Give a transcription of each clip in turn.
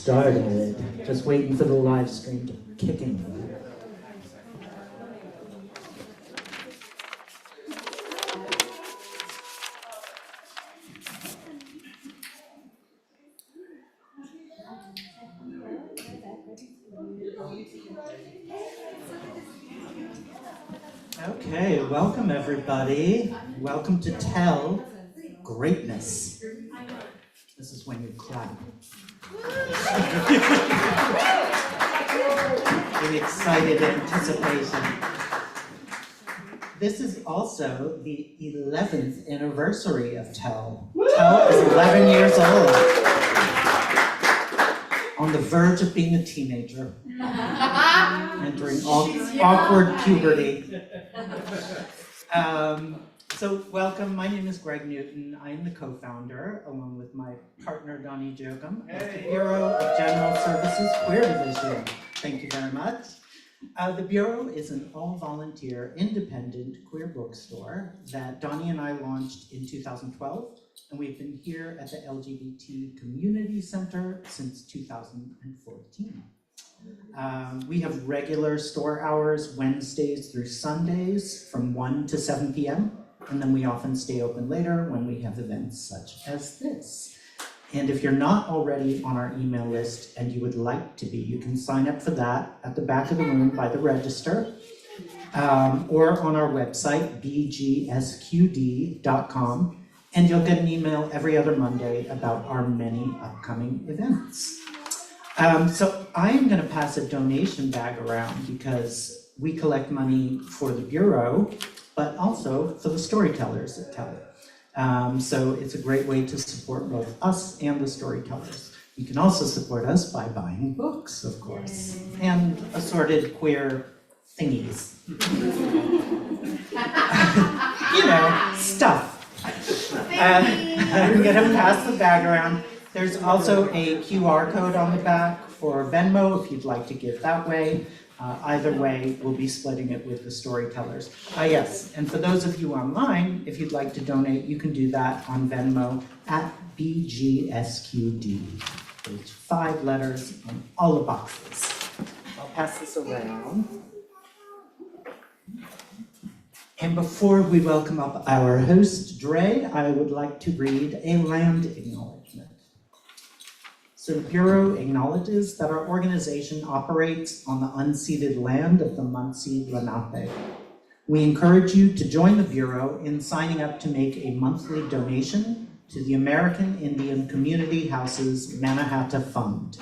started. Just waiting for the live stream to kick in. Okay, welcome everybody. Welcome to Tell Greatness. This is when you clap. In excited anticipation. This is also the 11th anniversary of Tell. Tell is 11 years old. On the verge of being a teenager. Entering awkward puberty. So welcome, my name is Greg Newton. I'm the co-founder, along with my partner Donnie Jogum, of the Bureau of General Services Queer Division. Thank you very much. The Bureau is an all-volunteer, independent queer bookstore that Donnie and I launched in 2012, and we've been here at the LGBT Community Center since 2014. We have regular store hours Wednesdays through Sundays from 1 to 7 p.m. And then we often stay open later when we have events such as this. And if you're not already on our email list and you would like to be, you can sign up for that at the back of the room by the register or on our website, bgsqd.com. And you'll get an email every other Monday about our many upcoming events. So I'm going to pass a donation bag around because we collect money for the Bureau, but also for the storytellers at Tell. So it's a great way to support both us and the storytellers. You can also support us by buying books, of course, and assorted queer thingies. You know, stuff. I'm going to pass the bag around. There's also a QR code on the back for Venmo if you'd like to give that way. Either way, we'll be splitting it with the storytellers. Yes, and for those of you online, if you'd like to donate, you can do that on Venmo at BGSQD. There's 5 letters on all the boxes. I'll pass this around. And before we welcome up our host, Dre, I would like to read a land acknowledgement. So the Bureau acknowledges that our organization operates on the unceded land of the Munsee Lenape. We encourage you to join the Bureau in signing up to make a monthly donation to the American Indian Community Houses Mannahatta Fund.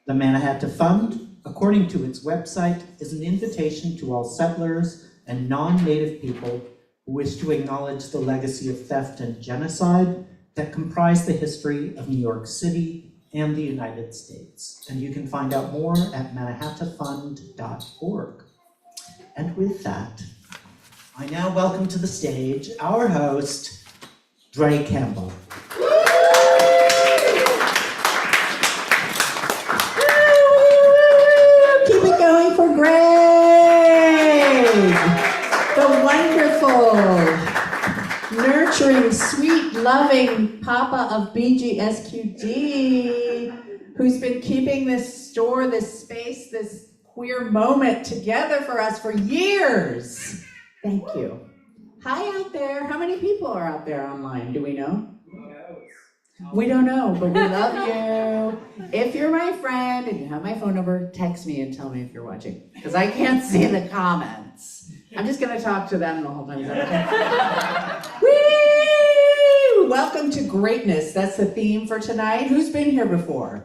The Mannahatta Fund, according to its website, is an invitation to all settlers and non-native people who wish to acknowledge the legacy of theft and genocide that comprise the history of New York City and the United States. And you can find out more at mannahattafund.org. And with that, I now welcome to the stage our host, Dre Campbell. Keep it going for Greg, the wonderful, nurturing, sweet, loving Papa of BGSQD, who's been keeping this store, this space, this queer moment together for us for years. Thank you. Hi out there. How many people are out there online? Do we know? We don't know, but we love you. If you're my friend and you have my phone number, text me and tell me if you're watching, because I can't see the comments. I'm just going to talk to them the whole time. Is that okay? Woo! Welcome to greatness. That's the theme for tonight. Who's been here before?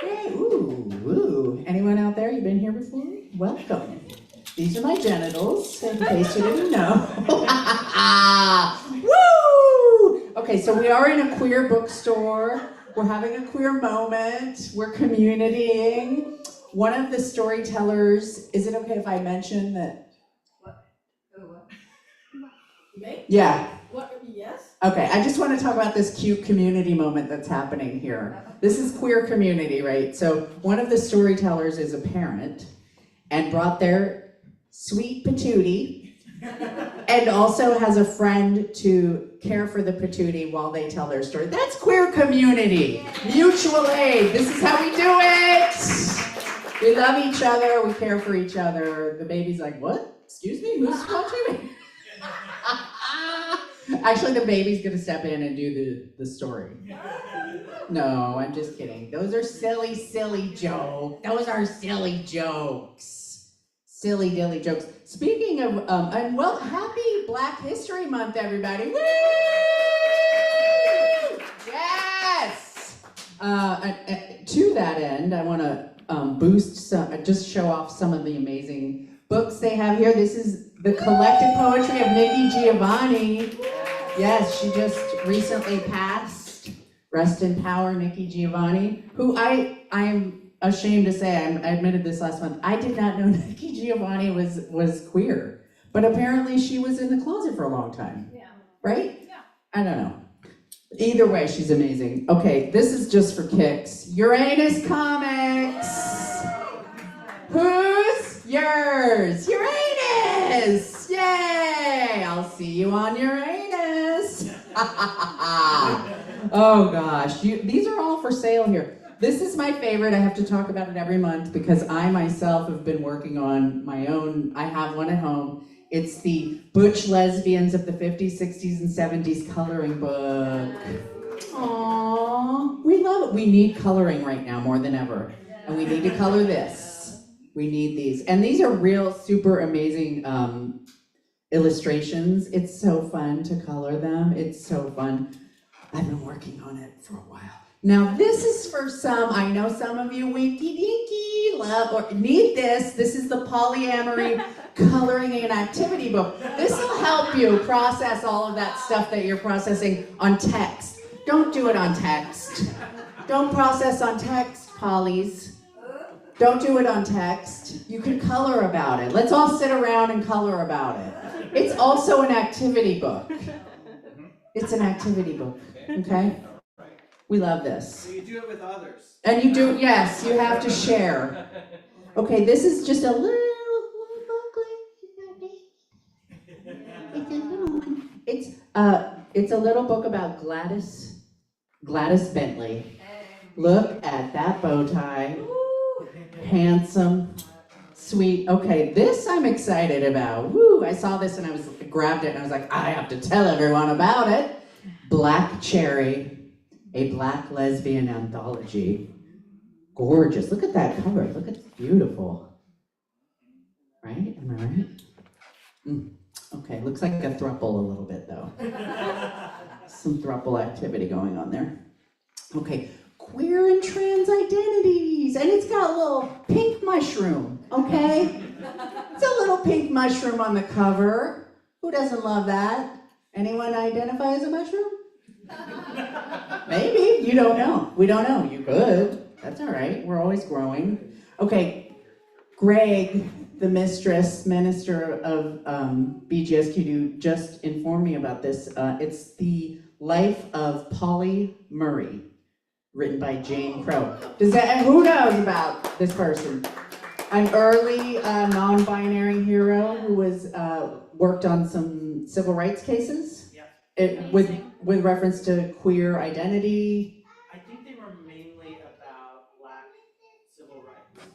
Yay. Ooh, ooh. Anyone out there? You've been here before? Welcome. These are my genitals, in case you didn't know. Woo! Okay, so we are in a queer bookstore. We're having a queer moment. We're communitying. One of the storytellers, is it okay if I mention that? What? Me? Yeah. What? Yes? Okay, I just want to talk about this cute community moment that's happening here. This is queer community, right? So one of the storytellers is a parent and brought their sweet patootie And also has a friend to care for the patootie while they tell their story. That's queer community, mutual aid. This is how we do it. We love each other, we care for each other. The baby's like, what? Excuse me, who's watching me? Actually, the baby's gonna step in and do the story. No, I'm just kidding. Those are silly, silly jokes. Those are silly jokes. Silly dilly jokes. Speaking of, and well, happy Black History Month, everybody. Woo! Yes! To that end, I want to boost some, just show off some of the amazing books they have here. This is the collected poetry of Nikki Giovanni. Yes, she just recently passed. Rest in power, Nikki Giovanni, who I'm ashamed to say, I admitted this last month, I did not know Nikki Giovanni was queer. But apparently she was in the closet for a long time. Yeah. Right? Yeah. I don't know. Either way, she's amazing. Okay, this is just for kicks. Uranus Comics! Who's yours? Uranus! Yay! I'll see you on Uranus! Oh gosh, these are all for sale here. This is my favorite. I have to talk about it every month because I myself have been working on my own. I have one at home. It's the Butch Lesbians of the 50s, 60s, and 70s coloring book. Aww, we love it. We need coloring right now more than ever. And we need to color this. We need these. And these are real super amazing illustrations. It's so fun to color them. It's so fun. I've been working on it for a while. Now this is for some, I know some of you winky dinky love or need this. This is the polyamory coloring and activity book. This will help you process all of that stuff that you're processing on text. Don't do it on text. Don't process on text, polys. Don't do it on text. You can color about it. Let's all sit around and color about it. It's also an activity book. It's an activity book, okay? We love this. So you do it with others. And you do, yes, you have to share. Okay, this is just a little booklet. It's a little one. It's a little book about Gladys Bentley. Look at that bow tie. Handsome, sweet. Okay, this I'm excited about. Woo, I saw this and I grabbed it and I was like, I have to tell everyone about it. Black Cherry. A Black lesbian anthology. Gorgeous. Look at that cover. Look at it. Beautiful. Right? Am I right? Okay, looks like a throuple a little bit though. Some throuple activity going on there. Okay, queer and trans identities. And it's got a little pink mushroom, okay? It's a little pink mushroom on the cover. Who doesn't love that? Anyone identify as a mushroom? Maybe, you don't know. We don't know. You could. That's all right. We're always growing. Okay, Greg, the minister of BGSQ, just informed me about this. It's the life of Polly Murray, written by Jane Crow. Who knows about this person? An early non-binary hero who was worked on some civil rights cases. With reference to queer identity. I think they were mainly about Black civil rights.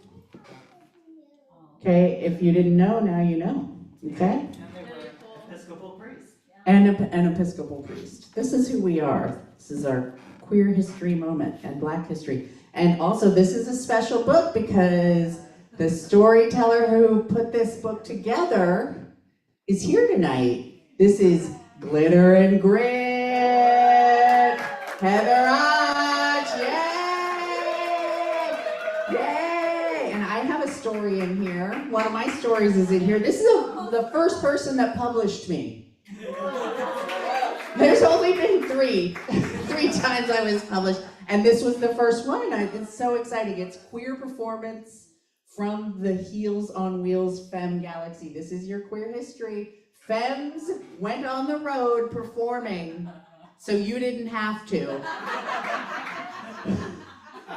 Okay, if you didn't know, now you know. Okay? And they were Episcopal priests. And an Episcopal priest. This is who we are. This is our queer history moment and Black history. And also, this is a special book because the storyteller who put this book together is here tonight. This is Glitter and Grit, Heather Hodge, yay! Yay! And I have a story in here. One of my stories is in here. This is the first person that published me. There's only been three times I was published, and this was the first one. It's so exciting. It's Queer Performance from the Heels on Wheels Femme Galaxy. This is your queer history. Femmes went on the road performing, so you didn't have to.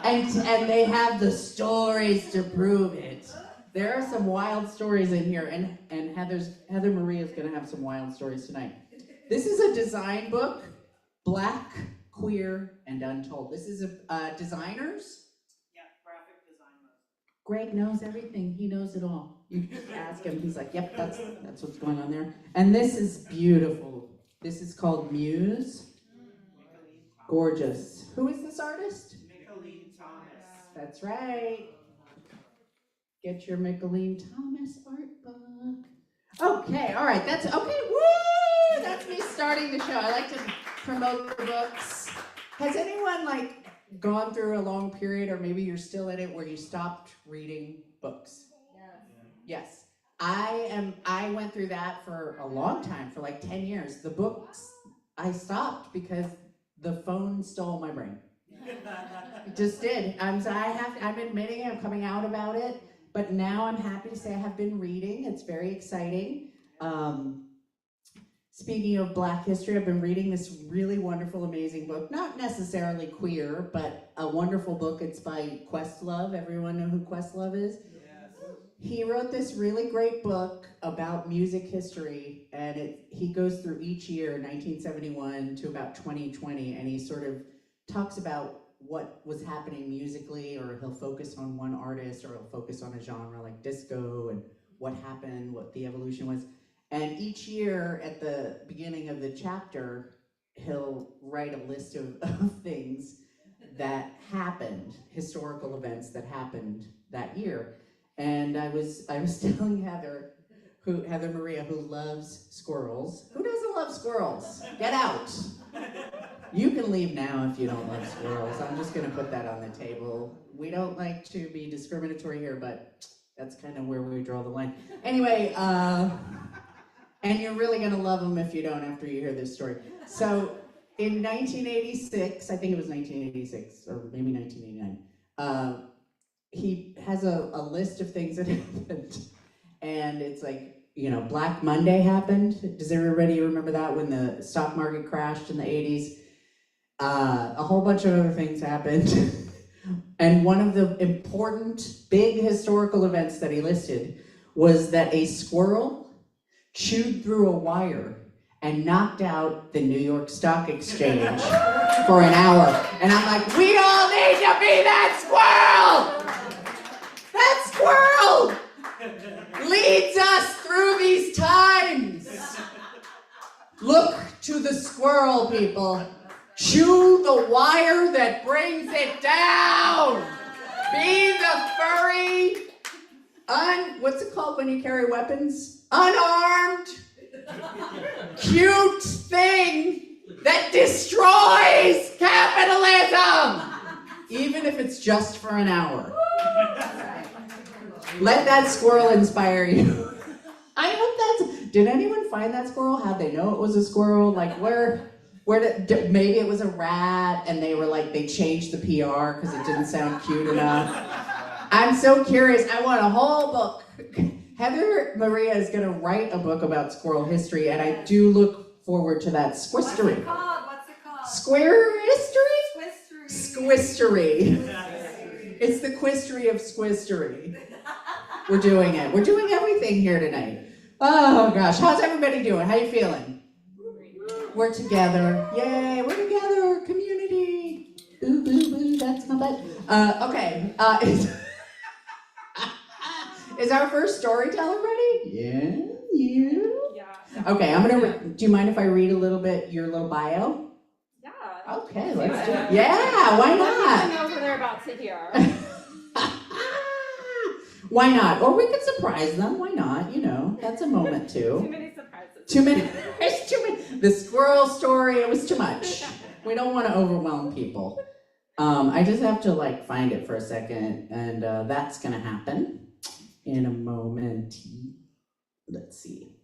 And they have the stories to prove it. There are some wild stories in here, and Heather Maria is going to have some wild stories tonight. This is a design book, Black, Queer, and Untold. This is designers. Yeah, graphic designers. Greg knows everything. He knows it all. You just ask him. He's like, yep, that's what's going on there. And this is beautiful. This is called Muse. Gorgeous. Who is this artist? Micheline Thomas. That's right. Get your Micheline Thomas art book. Okay, all right. That's okay. Woo! That's me starting the show. I like to promote the books. Has anyone gone through a long period, or maybe you're still in it, where you stopped reading books? Yes. I went through that for a long time, for 10 years. The books, I stopped because the phone stole my brain. It just did. I'm admitting it, I'm coming out about it, but now I'm happy to say I have been reading. It's very exciting. Speaking of Black history, I've been reading this really wonderful, amazing book, not necessarily queer, but a wonderful book. It's by Questlove. Everyone know who Questlove is? He wrote this really great book about music history, and he goes through each year, 1971 to about 2020, and he sort of talks about what was happening musically, or he'll focus on one artist, or he'll focus on a genre like disco, and what happened, what the evolution was. And each year, at the beginning of the chapter, he'll write a list of things that happened, historical events that happened that year. And I was telling Heather Maria, who loves squirrels. Who doesn't love squirrels? Get out. You can leave now if you don't love squirrels. I'm just gonna put that on the table. We don't like to be discriminatory here, but that's kind of where we draw the line. Anyway, and you're really gonna love them if you don't after you hear this story. So in 1986, I think it was 1986, or maybe 1989, he has a list of things that happened, and it's Black Monday happened. Does everybody remember that, when the stock market crashed in the 80s? A whole bunch of other things happened, and one of the important big historical events that he listed was that a squirrel chewed through a wire and knocked out the New York Stock Exchange for an hour. And I'm like, we all need to be that squirrel! That squirrel leads us through these times. Look to the squirrel, people. Chew the wire that brings it down. Be the furry, what's it called when you carry weapons? Unarmed, cute thing that destroys capitalism, even if it's just for an hour. Let that squirrel inspire you. I hope did anyone find that squirrel? How'd they know it was a squirrel? Maybe it was a rat, and they changed the PR because it didn't sound cute enough. I'm so curious. I want a whole book. Heather Maria is going to write a book about squirrel history, and I do look forward to that. Squistery. What's it called? Square history? Squistery. Squistery. It's the quistery of Squistery. We're doing it. We're doing everything here tonight. Oh gosh, how's everybody doing? How you feeling? We're together. Yay, we're together. Community. Boo, boo, boo, that's my butt. Okay. Is our first storyteller ready? Yeah, you? Yeah. Okay, do you mind if I read a little bit your little bio? Yeah. Okay, let's do it. Yeah, why I not? know what they're about to hear. Why not? Or we could surprise them. Why not? That's a moment too. Too many surprises. Too many. There's too many. The squirrel story, it was too much. We don't want to overwhelm people. I just have to find it for a second, and that's gonna happen in a moment. Let's see.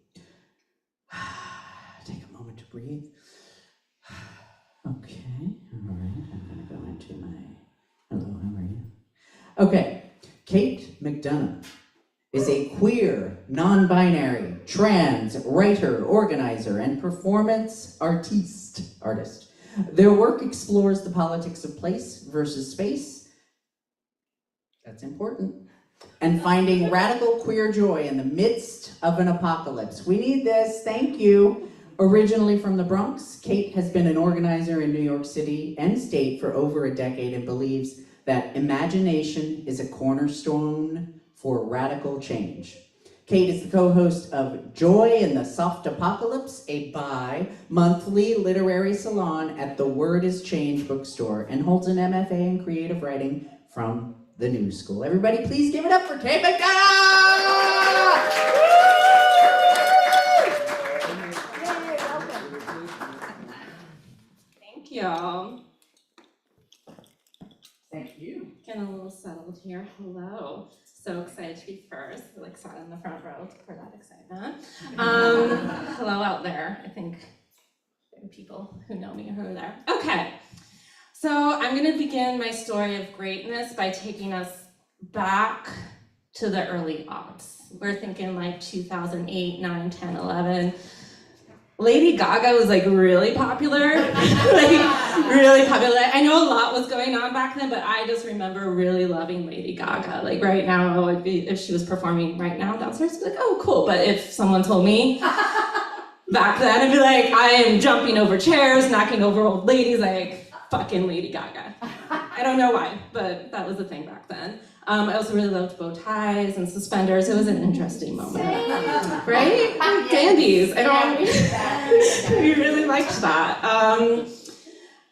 Take a moment to breathe. Okay, all right, I'm gonna go into my, hello, how are you? Okay, Kate McDonough is a queer, non-binary, trans writer, organizer, and performance artist. Their work explores the politics of place versus space. That's important. and finding radical queer joy in the midst of an apocalypse. We need this, thank you. Originally from the Bronx, Kate has been an organizer in New York City and state for over a decade and believes that imagination is a cornerstone for radical change. Kate is the co-host of Joy in the Soft Apocalypse, a bi-monthly literary salon at the Word is Change bookstore, and holds an MFA in creative writing from the New School. Everybody, please give it up for Kate McDonough! Thank you. Thank you. Getting a little settled here. Hello. So excited to be first. I sat in the front row for that excitement. Hello out there. I think there are people who know me who are there. Okay. So I'm going to begin my story of greatness by taking us back to the early aughts. We're thinking like 2008, 9, 10, 11. Lady Gaga was like really popular, really popular. I know a lot was going on back then, but I just remember really loving Lady Gaga. Like right now, it'd be, if she was performing right now downstairs, I'd be like, oh, cool. But if someone told me back then, I'd be like, I am jumping over chairs, knocking over old ladies, like fucking Lady Gaga. I don't know why, but that was the thing back then. I also really loved bow ties and suspenders. It was an interesting moment, right? Dandies. I don't. We really liked that.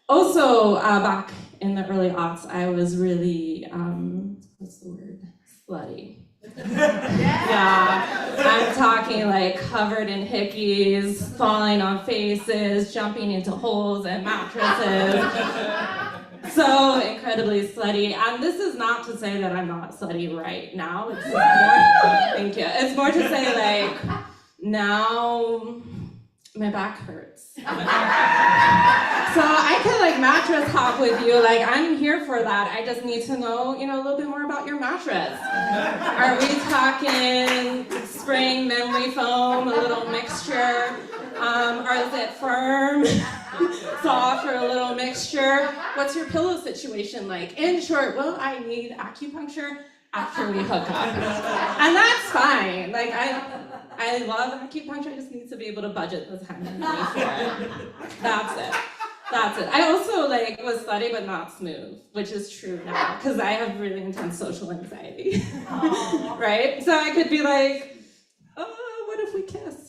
Also, back in the early aughts, I was really what's the word? Slutty. Yeah, I'm talking like covered in hickeys, falling on faces, jumping into holes and mattresses. So incredibly slutty, and this is not to say that I'm not slutty right now. It's more, thank you. It's more to say like now my back hurts. So I can like mattress hop with you. Like I'm here for that. I just need to know, a little bit more about your mattress. Are we talking spring memory foam, a little mixture? Or is it firm? Soft or a little mixture? What's your pillow situation like? In short, will I need acupuncture after we hook up? And that's fine. Like I love acupuncture. I just need to be able to budget the time and money for it. That's it. I also was slutty but not smooth, which is true now because I have really intense social anxiety. Right? So I could be like, oh, what if we kissed?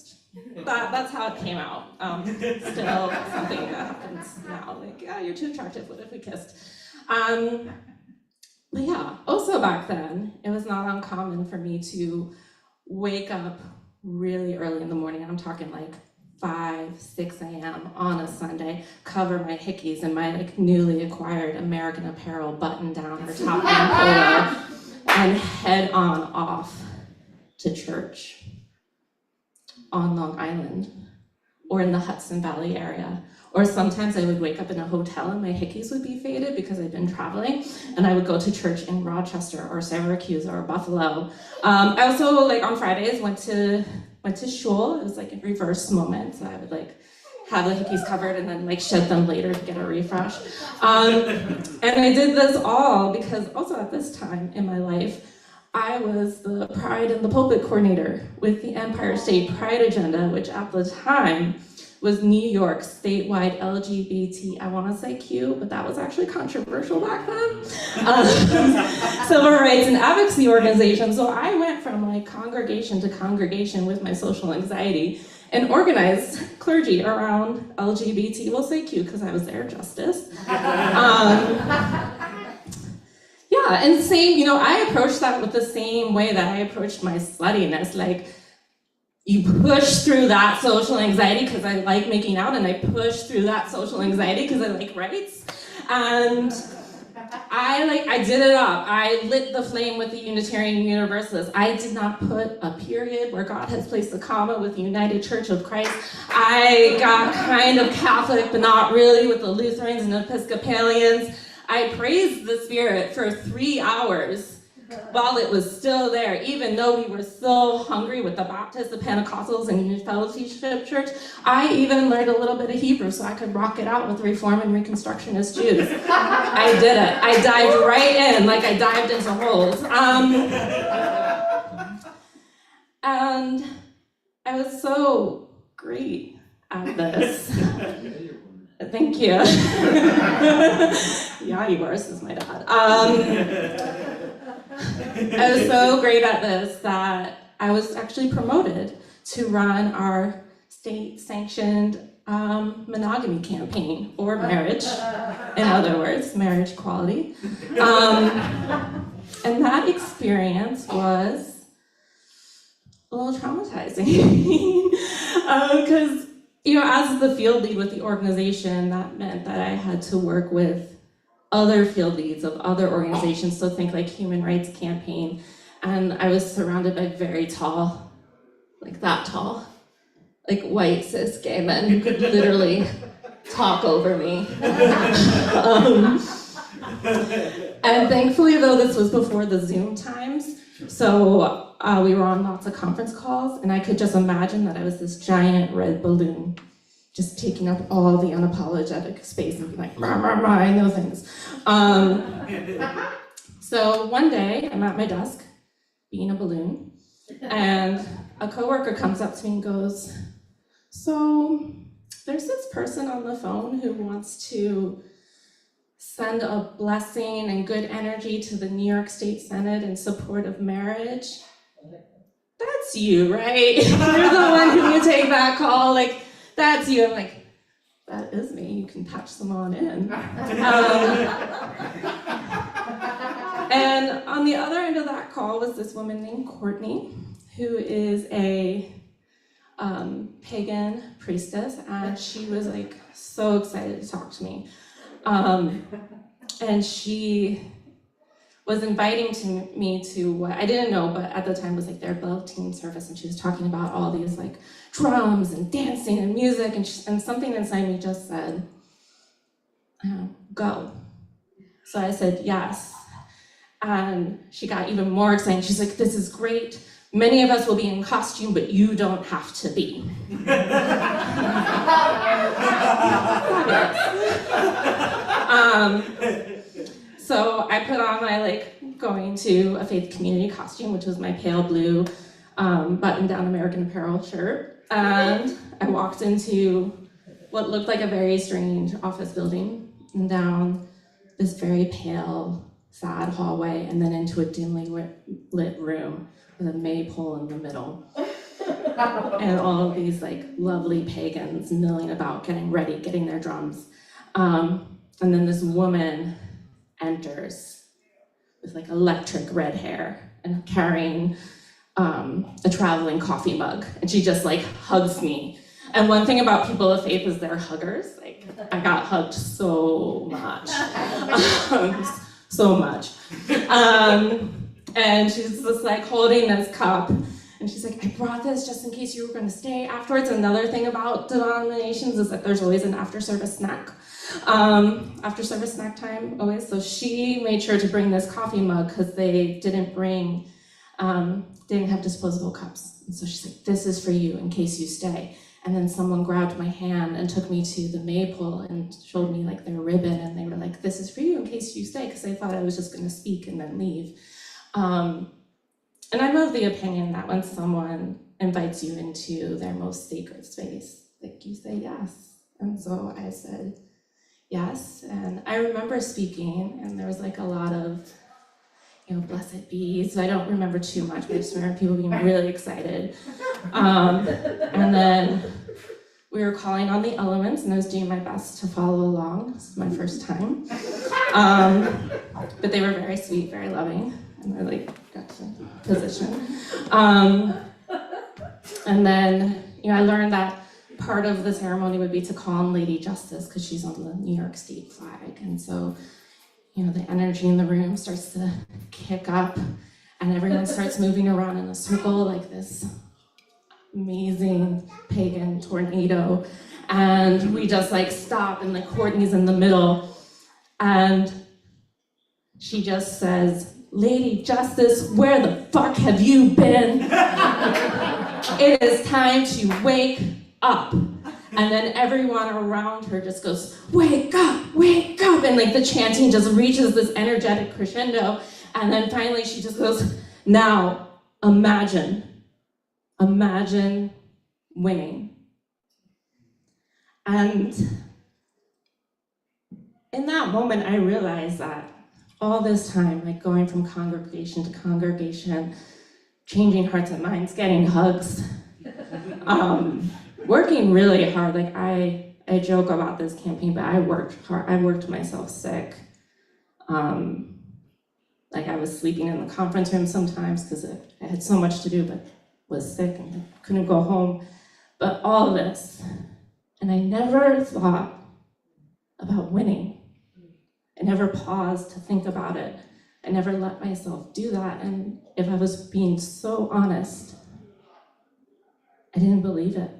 That's how it came out. Still something that happens now. Like, yeah, you're too attractive. What if we kissed? But yeah, also back then, it was not uncommon for me to wake up really early in the morning. I'm talking like 5, 6 a.m. on a Sunday, cover my hickeys in my newly acquired American Apparel button down or top down polo, and head on off to church on Long Island or in the Hudson Valley area. Or sometimes I would wake up in a hotel and my hickeys would be faded because I'd been traveling, and I would go to church in Rochester or Syracuse or Buffalo. I also on Fridays went to shul. It was a reverse moment. So I would have the hickeys covered and then shed them later to get a refresh. And I did this all because also at this time in my life, I was the Pride and the Pulpit coordinator with the Empire State Pride Agenda, which at the time was New York's statewide LGBT, I want to say Q, but that was actually controversial back then, civil rights and advocacy organization. So I went from congregation to congregation with my social anxiety and organized clergy around LGBT, we'll say Q because I was their justice. Yeah, and same, I approached that with the same way that I approached my sluttiness. You push through that social anxiety because I like making out, and I push through that social anxiety because I like rights. And I did it up. I lit the flame with the Unitarian Universalists. I did not put a period where God has placed a comma with the United Church of Christ. I got kind of Catholic, but not really, with the Lutherans and Episcopalians. I praised the Spirit for 3 hours while it was still there, even though we were so hungry with the Baptists, the Pentecostals, and Union Fellowship Church. I even learned a little bit of Hebrew so I could rock it out with Reform and Reconstructionist Jews. I did it. I dived right in like I dived into holes. And I was so great at this. Thank you. Yeah, yours is my dad. I was so great at this that I was actually promoted to run our state-sanctioned monogamy campaign, or marriage, in other words, marriage equality. And that experience was a little traumatizing because, as the field lead with the organization, that meant that I had to work with other field leads of other organizations, so think like Human Rights Campaign, and I was surrounded by very tall, like that tall, like white cis gay men who could literally talk over me. And thankfully, though, this was before the Zoom times, so we were on lots of conference calls, and I could just imagine that I was this giant red balloon just taking up all the unapologetic space and being like, rah, rah, rah, I know things. So one day, I'm at my desk, being a balloon, and a coworker comes up to me and goes, so there's this person on the phone who wants to send a blessing and good energy to the New York State Senate in support of marriage. That's you, right? You're the one who would take that call, like, that's you. I'm like, that is me, you can patch them on in. And on the other end of that call was this woman named Courtney, who is a pagan priestess, and she was like so excited to talk to me. And she was inviting me to what I didn't know, but at the time was like their belting service, and she was talking about all these like drums and dancing and music, and something inside me just said, go. So I said yes, and she got even more excited. She's like, this is great. Many of us will be in costume, but you don't have to be. So I put on my going to a faith community costume, which was my pale blue button-down American Apparel shirt, and I walked into what looked like a very strange office building, and down this very pale, sad hallway, and then into a dimly lit room with a maypole in the middle. And all of these lovely pagans milling about, getting ready, getting their drums. And then this woman enters with electric red hair and carrying a traveling coffee mug. And she just hugs me. And one thing about people of faith is they're huggers. I got hugged so much. So much. And she's just holding this cup. And she's like, I brought this just in case you were going to stay afterwards. Another thing about denominations is that there's always an after-service snack. After-service snack time, always. So she made sure to bring this coffee mug because they didn't have disposable cups. And so she's like, this is for you in case you stay. And then someone grabbed my hand and took me to the maypole and showed me their ribbon. And they were like, this is for you in case you stay, because they thought I was just going to speak and then leave. And I'm of the opinion that when someone invites you into their most sacred space, you say yes. And so I said yes. And I remember speaking, and there was a lot of, blessed be. So I don't remember too much, but I just remember people being really excited. And then we were calling on the elements, and I was doing my best to follow along. This is my first time. But they were very sweet, very loving. And I got to position. And then, I learned that part of the ceremony would be to call on Lady Justice because she's on the New York State flag. And so, the energy in the room starts to kick up, and everyone starts moving around in a circle like this amazing pagan tornado. And we just stop, and Courtney's in the middle, and she just says, Lady Justice, where the fuck have you been? It is time to wake up. And then everyone around her just goes, wake up, wake up. And the chanting just reaches this energetic crescendo. And then finally she just goes, now imagine imagine winning. And in that moment, I realized that all this time, like going from congregation to congregation, changing hearts and minds, getting hugs, working really hard. Like I joke about this campaign, but I worked hard. I worked myself sick. Like I was sleeping in the conference room sometimes because I had so much to do, but was sick and couldn't go home. But all this, and I never thought about winning. I never paused to think about it. I never let myself do that. And if I was being so honest, I didn't believe it.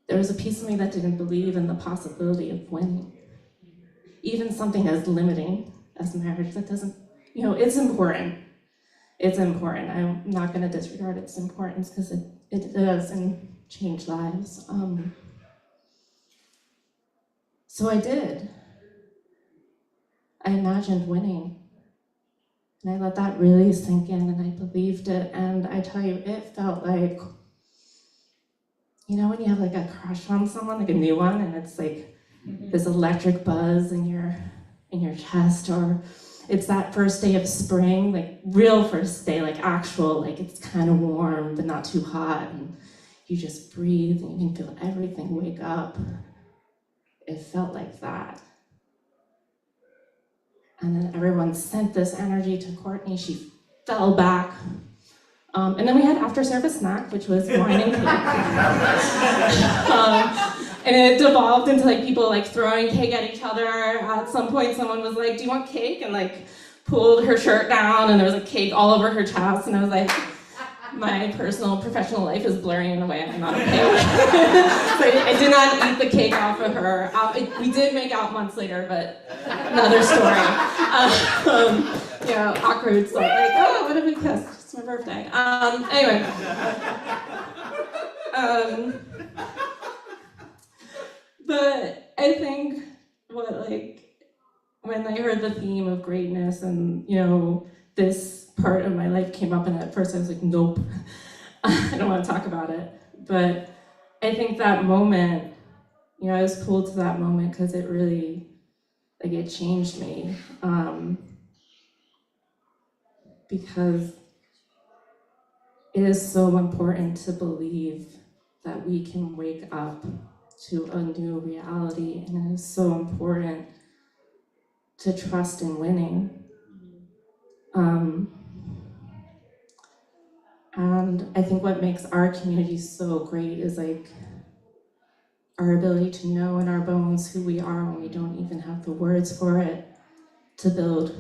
There was a piece of me that didn't believe in the possibility of winning. Even something as limiting as marriage, that doesn't, it's important. It's important. I'm not gonna disregard its importance because it does and change lives. So I did. I imagined winning. And I let that really sink in and I believed it. And I tell you, it felt like, when you have like a crush on someone, like a new one, and it's like this electric buzz in your chest, or it's that first day of spring, like real first day, like actual, like it's kind of warm, but not too hot. And you just breathe and you can feel everything wake up. It felt like that. And then everyone sent this energy to Courtney. She fell back. And then we had after service snack, which was wine and cake. And it devolved into like people like throwing cake at each other. At some point, someone was like, "Do you want cake?" And like pulled her shirt down, and there was a cake all over her chest. And I was like, my personal professional life is blurring in a way I'm not okay with. So I did not eat the cake off of her. We did make out months later, but another story. Awkward stuff like, oh, I would have been kissed. It's my birthday. Anyway. But I think when I heard the theme of greatness and, this part of my life came up, and at first I was like, nope, I don't want to talk about it. But I think that moment, I was pulled to that moment because it really, it changed me. Because it is so important to believe that we can wake up to a new reality, and it is so important to trust in winning. And I think what makes our community so great is our ability to know in our bones who we are when we don't even have the words for it, to build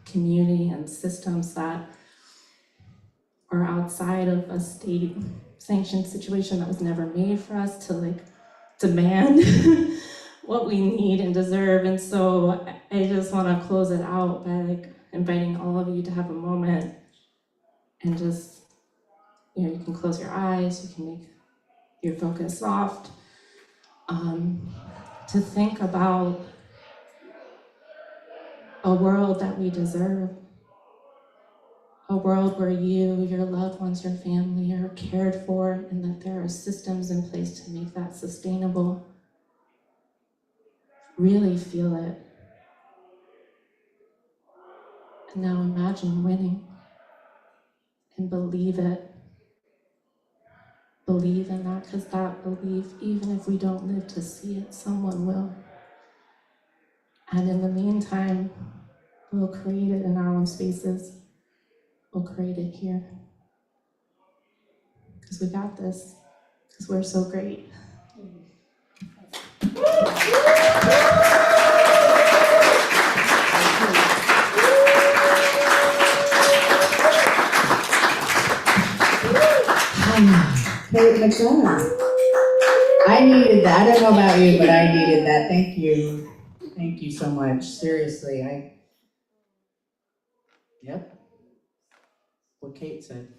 community and systems that are outside of a state-sanctioned situation that was never made for us to demand what we need and deserve. And so I just want to close it out by inviting all of you to have a moment and just, you can close your eyes, you can make your focus soft, to think about a world that we deserve, a world where you, your loved ones, your family are cared for, and that there are systems in place to make that sustainable. Really feel it. And now imagine winning and believe it. Believe in that, because that belief, even if we don't live to see it, someone will. And in the meantime, we'll create it in our own spaces. We'll create it here. Because we got this. Because we're so great. Kate McDonough. I needed that. I don't know about you, but I needed that. Thank you. Thank you so much. Seriously, Yep. What Kate said.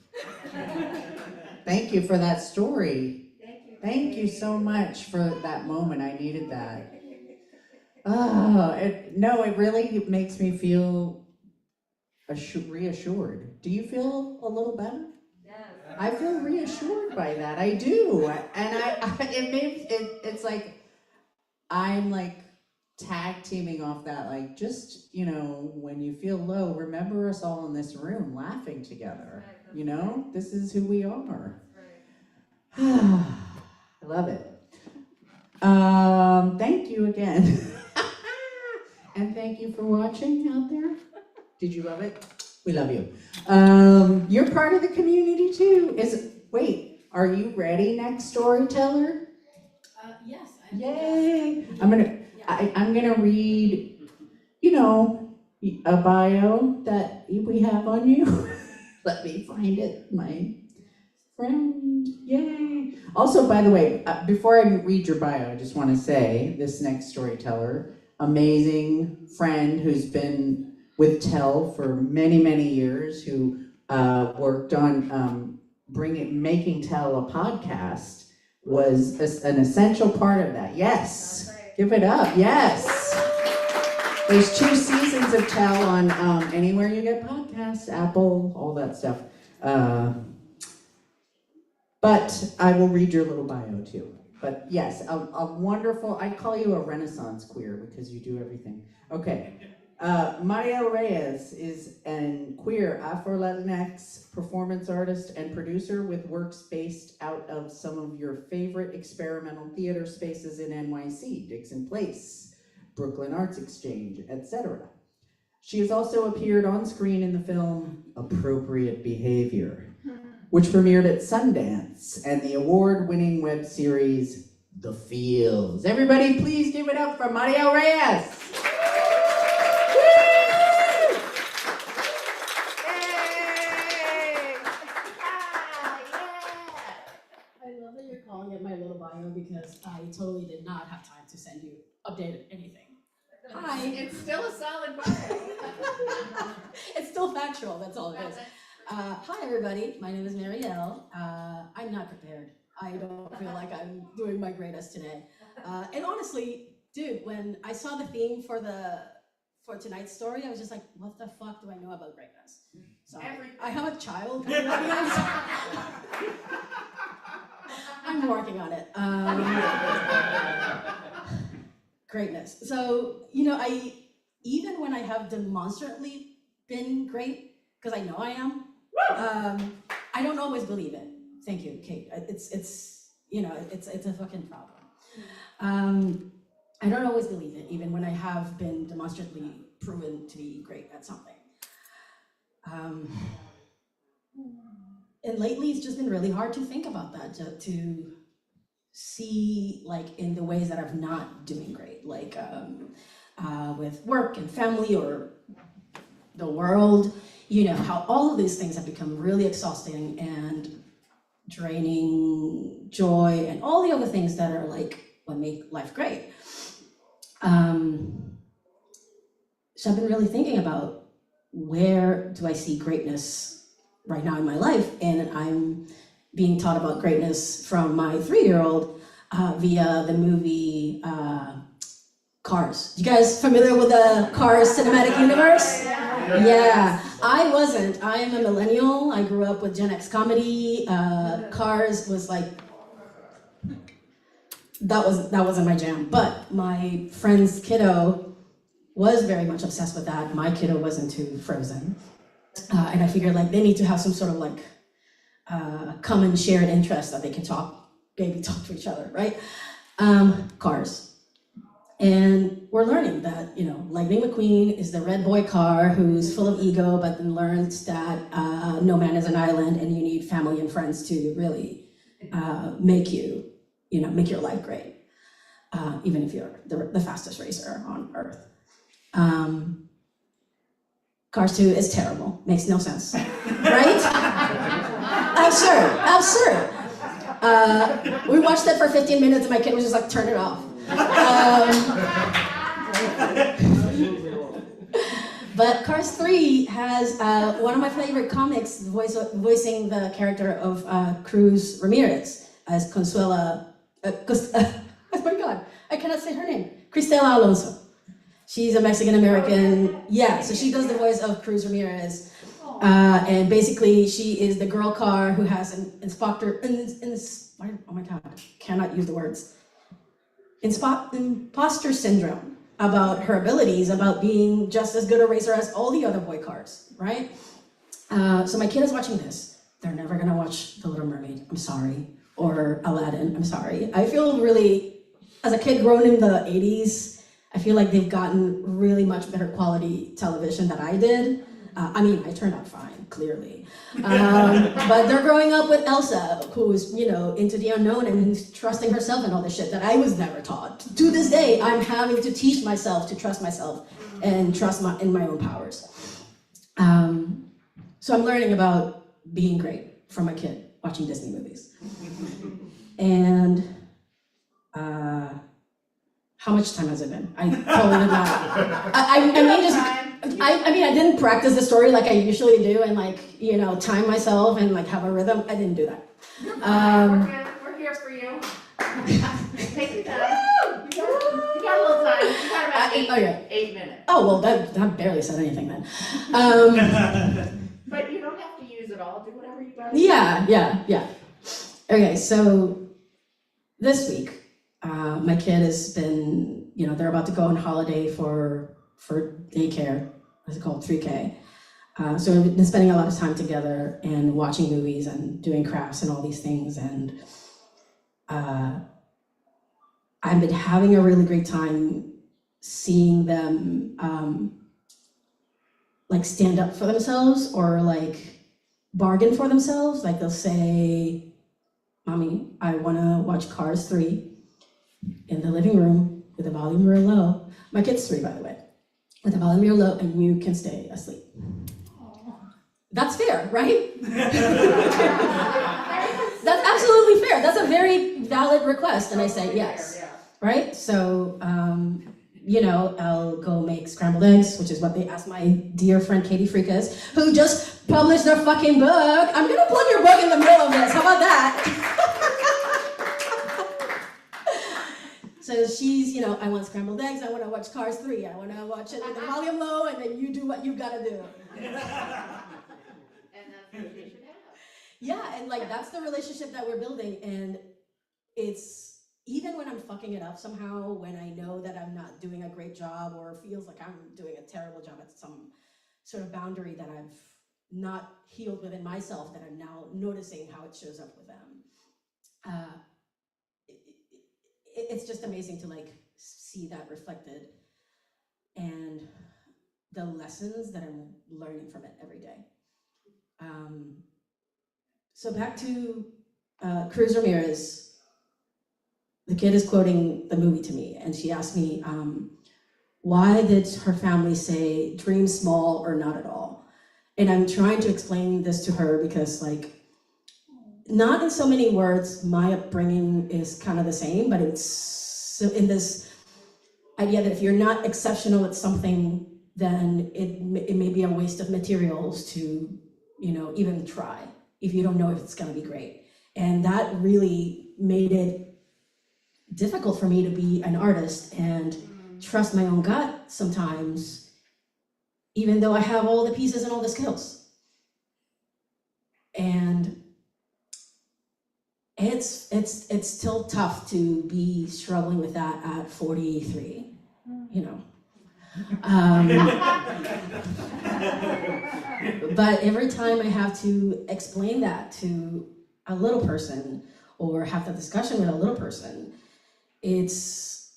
Thank you for that story. Thank you so much for that moment. I needed that. It really makes me feel reassured. Do you feel a little better? Yes. I feel reassured by that. I do, and it's like I'm like tag teaming off that. Like, just when you feel low, remember us all in this room laughing together. This is who we are. I love it. Thank you again. And thank you for watching out there. Did you love it? We love you. You're part of the community too. Wait, are you ready, next storyteller? Yes. Yay! I'm gonna read, a bio that we have on you. Let me find it, my friend. Yay! Also, by the way, before I read your bio, I just want to say this next storyteller, amazing friend who's been with Tell for many, many years, who worked on making Tell a podcast, was an essential part of that. Yes, give it up. Yes. There's 2 seasons of Tell on anywhere you get podcasts, Apple, all that stuff. But I will read your little bio too. But yes, a wonderful, I call you a Renaissance queer because you do everything. Okay, Mariel Reyes is a queer Afro-Latinx performance artist and producer with works based out of some of your favorite experimental theater spaces in NYC, Dixon Place, Brooklyn Arts Exchange, etc. She has also appeared on screen in the film Appropriate Behavior, which premiered at Sundance, and the award-winning web series The Fields. Everybody please give it up for Mariel Reyes. I love that you're calling it my little bio because I totally did not have time to send you updated anything. Hi. It's still a solid bio. It's still factual, that's all it is. Hi everybody, my name is Marielle. I'm not prepared. I don't feel like I'm doing my greatest today. And honestly, dude, when I saw the theme for tonight's story, I was just like, what the fuck do I know about greatness? So I have a child in the audience. I'm working on it. Greatness. So, even when I have demonstrably been great, because I know I am, I don't always believe it. Thank you, Kate. It's a fucking problem. I don't always believe it, even when I have been demonstrably proven to be great at something. And lately, it's just been really hard to think about that, to see, like, in the ways that I'm not doing great, like with work and family or the world, how all of these things have become really exhausting and draining joy and all the other things that are like what make life great. So I've been really thinking about, where do I see greatness right now in my life? And I'm being taught about greatness from my 3-year-old via the movie Cars. You guys familiar with the Cars cinematic universe? Yeah, I wasn't. I am a millennial. I grew up with Gen X comedy. Cars was like, that wasn't my jam. But my friend's kiddo was very much obsessed with that. My kiddo was into Frozen. And I figured, like, they need to have some sort of like common shared interest that they can maybe talk to each other, right? Cars. And we're learning that, Lightning McQueen is the red boy car who's full of ego, but then learns that no man is an island and you need family and friends to really make your life great, even if you're the fastest racer on Earth. Cars 2 is terrible, makes no sense, right? Absurd. We watched it for 15 minutes and my kid was just like, turn it off. But Cars 3 has one of my favorite comics voicing the character of Cruz Ramirez as Consuela, oh my God, I cannot say her name, Cristela Alonso. She's a Mexican-American, so she does the voice of Cruz Ramirez. And basically, she is the girl car who has an oh my God, cannot use the words. Imposter syndrome about her abilities, about being just as good a racer as all the other boy cars, right? So my kid is watching this. They're never gonna watch The Little Mermaid, I'm sorry, or Aladdin, I'm sorry. I feel really, as a kid grown in the 80s, I feel like they've gotten really much better quality television than I did. I turned out fine, clearly. But they're growing up with Elsa, who's, into the unknown and who's trusting herself and all this shit that I was never taught. To this day, I'm having to teach myself to trust myself and trust in my own powers. So I'm learning about being great from a kid watching Disney movies. And how much time has it been? I totally did not. I didn't practice the story like I usually do and time myself and have a rhythm. I didn't do that. We're here for you. Take your time. You got a little time. You got about 8 minutes. Oh, well, that barely said anything then. But you don't have to use it all. Do whatever you got. Yeah. Okay, so this week, my kid has been, they're about to go on holiday for daycare. What's it called? 3K. So we've been spending a lot of time together and watching movies and doing crafts and all these things. And I've been having a really great time seeing them stand up for themselves or bargain for themselves. They'll say, "Mommy, I want to watch Cars 3 in the living room with the volume real low." My kid's 3, by the way. With the volume real low, and you can stay asleep. That's fair, right? That's absolutely fair. That's a very valid request, and I say yes, right? So, I'll go make scrambled eggs, which is what they asked my dear friend Katie Freekas, who just published their fucking book. I'm gonna plug your book in the middle of this. How about that? So she's, I want scrambled eggs, I want to watch Cars 3, I want to watch it with the volume low, and then you do what you gotta do. And that's what you should have. Yeah, and that's the relationship that we're building, and it's, even when I'm fucking it up somehow, when I know that I'm not doing a great job, or feels like I'm doing a terrible job at some sort of boundary that I've not healed within myself, that I'm now noticing how it shows up with them. It's just amazing to see that reflected and the lessons that I'm learning from it every day. So back to Cruz Ramirez. The kid is quoting the movie to me, and she asked me, why did her family say dream small or not at all? And I'm trying to explain this to her because not in so many words, my upbringing is kind of the same, but it's so in this idea that if you're not exceptional at something, then it may be a waste of materials to, even try if you don't know if it's going to be great. And that really made it difficult for me to be an artist and trust my own gut sometimes, even though I have all the pieces and all the skills. And it's still tough to be struggling with that at 43, But every time I have to explain that to a little person or have the discussion with a little person, it is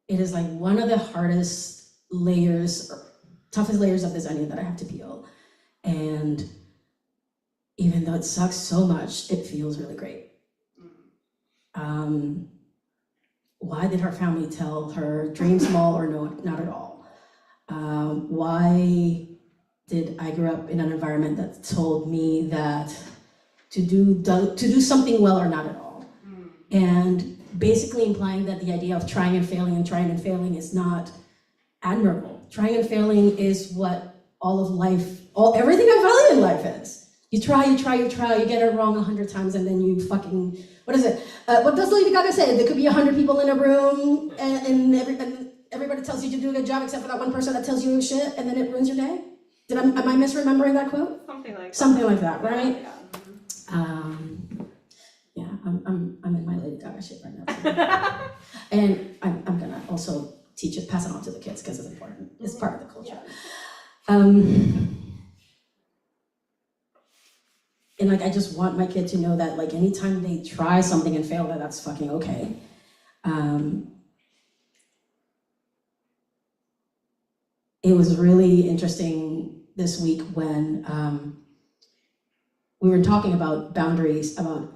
one of the hardest layers, or toughest layers of this onion that I have to peel. And even though it sucks so much, it feels really great. Why did her family tell her dream small or no, not at all? Why did I grow up in an environment that told me that to do something well or not at all? And basically implying that the idea of trying and failing is not admirable. Trying and failing is what all of life, everything I value in life is. You try, you get it wrong 100 times, and then you fucking, what is it? What does Lady Gaga say? There could be 100 people in a room, and everybody tells you to do a good job except for that one person that tells you shit, and then it ruins your day? am I misremembering that quote? Something like that. Something like that, right? Yeah. Yeah, I'm in my Lady Gaga shit right now. And I'm gonna also teach it, pass it on to the kids because it's important. It's part of the culture. And like, I just want my kid to know that like anytime they try something and fail, that's fucking okay. It was really interesting this week when we were talking about boundaries, about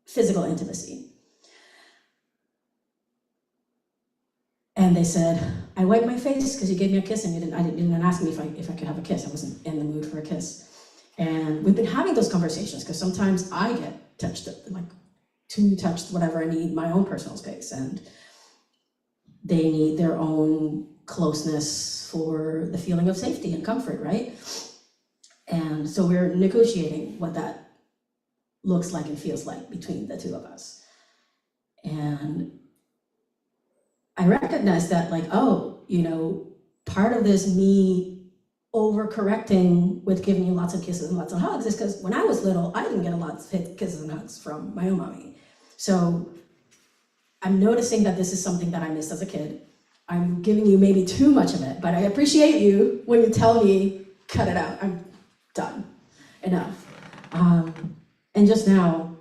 physical intimacy. And they said, I wiped my face because you gave me a kiss and you didn't ask me if I could have a kiss. I wasn't in the mood for a kiss. And we've been having those conversations because sometimes I get touched, like too touched, whatever. I need my own personal space, and they need their own closeness for the feeling of safety and comfort, right? And so we're negotiating what that looks like and feels like between the two of us. And I recognize that, like, oh, you know, part of this me overcorrecting with giving you lots of kisses and lots of hugs is because when I was little, I didn't get a lot of kisses and hugs from my own mommy. So I'm noticing that this is something that I missed as a kid. I'm giving you maybe too much of it, but I appreciate you when you tell me, cut it out, I'm done, enough. And just now,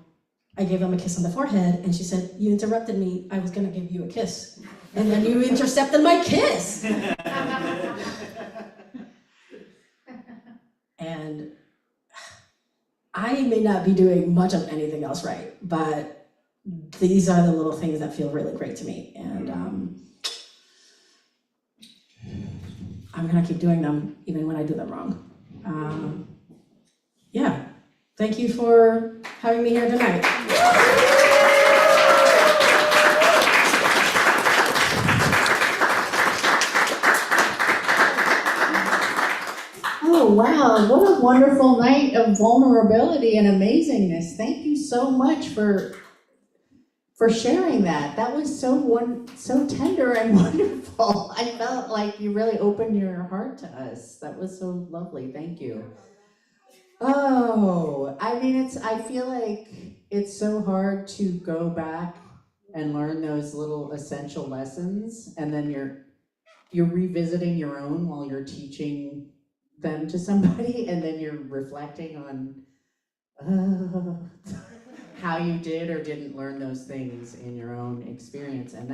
I gave them a kiss on the forehead, and she said, you interrupted me, I was gonna give you a kiss. And then you intercepted my kiss. And I may not be doing much of anything else right, but these are the little things that feel really great to me. And I'm gonna keep doing them even when I do them wrong. Yeah, thank you for having me here tonight. Oh, wow, what a wonderful night of vulnerability and amazingness. Thank you so much for sharing that. That was so tender and wonderful. I felt like you really opened your heart to us. That was so lovely. Thank you. Oh, I mean, I feel like it's so hard to go back and learn those little essential lessons, and then you're revisiting your own while you're teaching them to somebody, and then you're reflecting on how you did or didn't learn those things in your own experience. And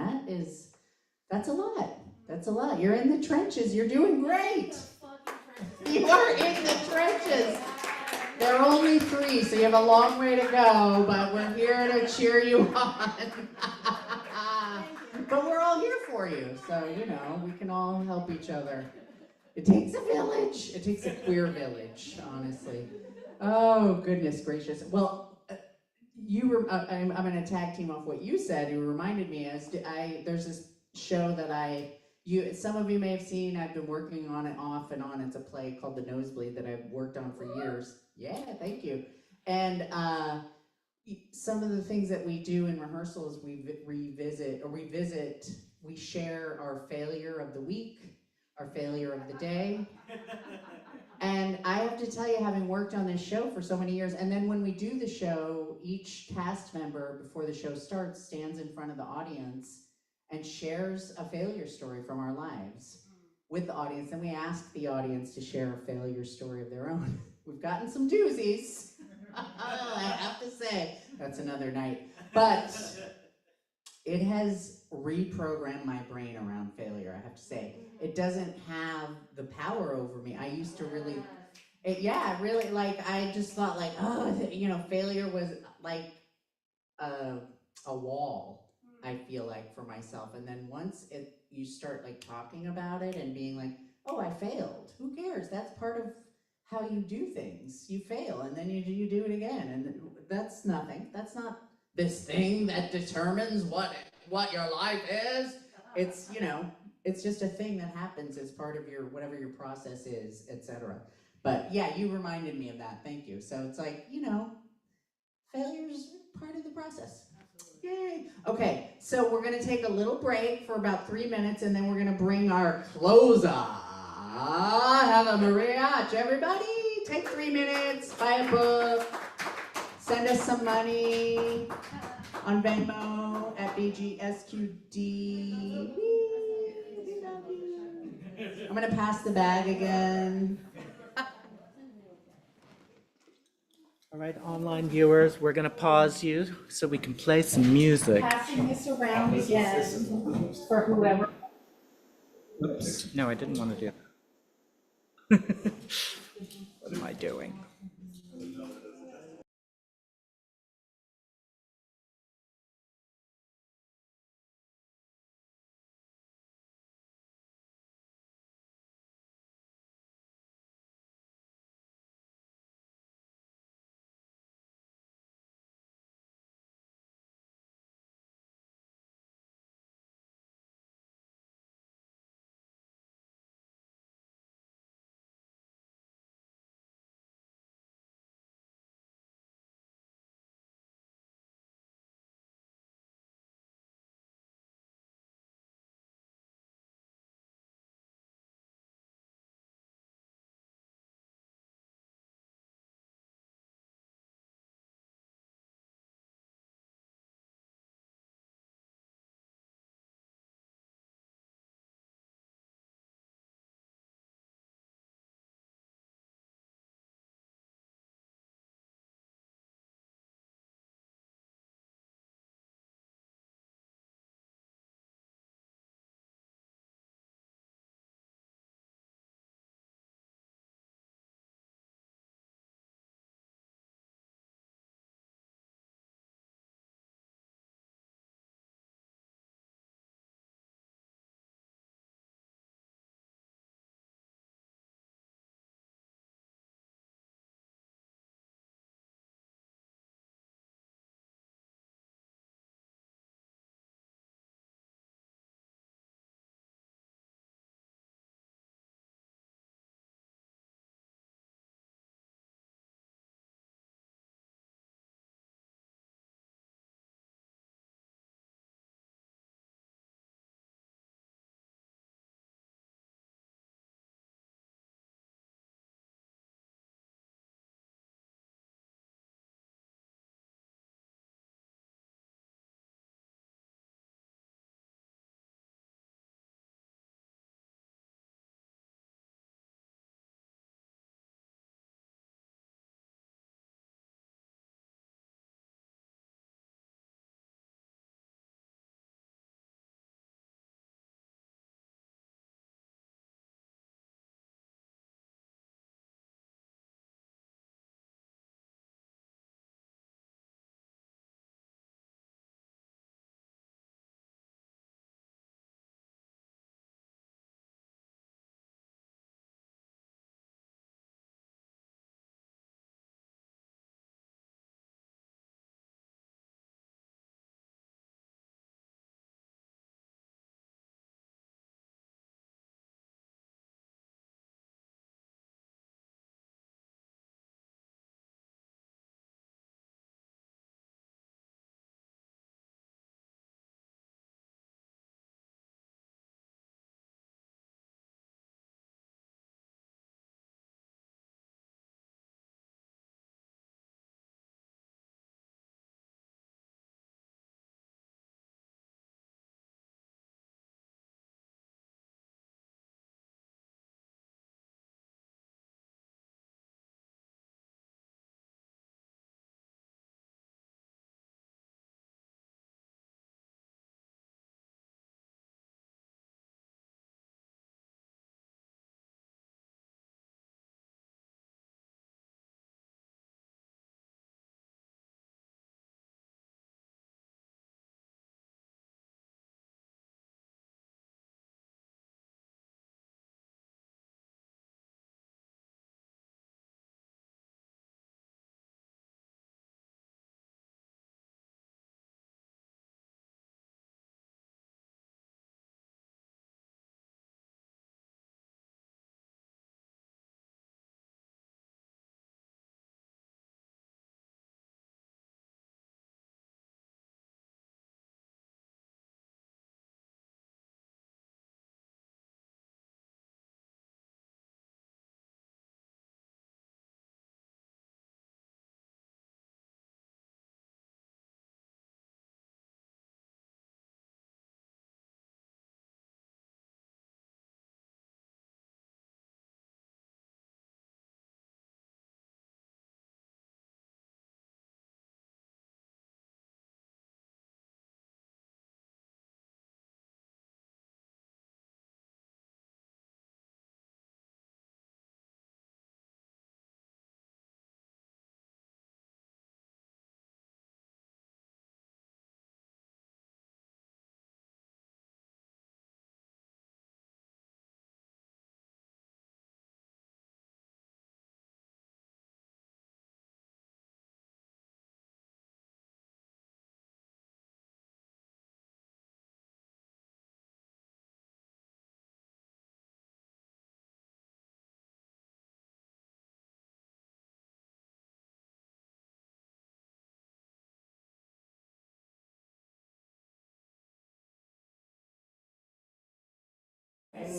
that's a lot. That's a lot. You're in the trenches. You're doing great. You are in the trenches. There are only 3, so you have a long way to go, but we're here to cheer you on. But we're all here for you, so, you know, we can all help each other. It takes a village. It takes a queer village, honestly. Oh, goodness gracious. Well, I'm going to tag team off what you said. You reminded me, there's this show that some of you may have seen. I've been working on it off and on. It's a play called The Nosebleed that I've worked on for years. Yeah, thank you. And some of the things that we do in rehearsal is we share our failure of the week, our failure of the day. And I have to tell you, having worked on this show for so many years, and then when we do the show, each cast member, before the show starts, stands in front of the audience and shares a failure story from our lives with the audience. And we ask the audience to share a failure story of their own. We've gotten some doozies, I have to say. That's another night. But it has reprogrammed my brain around failure, I have to say. It doesn't have the power over me. I used to really, I just thought like, failure was like a wall, I feel like, for myself. And then once you start like talking about it and being like, oh, I failed. Who cares? That's part of how you do things. You fail and then you do it again. And that's nothing. That's not this thing that determines what your life is. It's, it's just a thing that happens as part of your, whatever your process is, etc. But yeah, you reminded me of that. Thank you. So it's like, failure's part of the process. Yay. Okay, so we're gonna take a little break for about 3 minutes, and then we're gonna bring our closer Have a mariachi, everybody. Take 3 minutes, buy a book, send us some money on Venmo at BGSQD. We love you. I'm gonna pass the bag again. All right, online viewers, we're gonna pause you so we can play some music. Passing this around again for whoever. Oops, no, I didn't want to do that. What am I doing?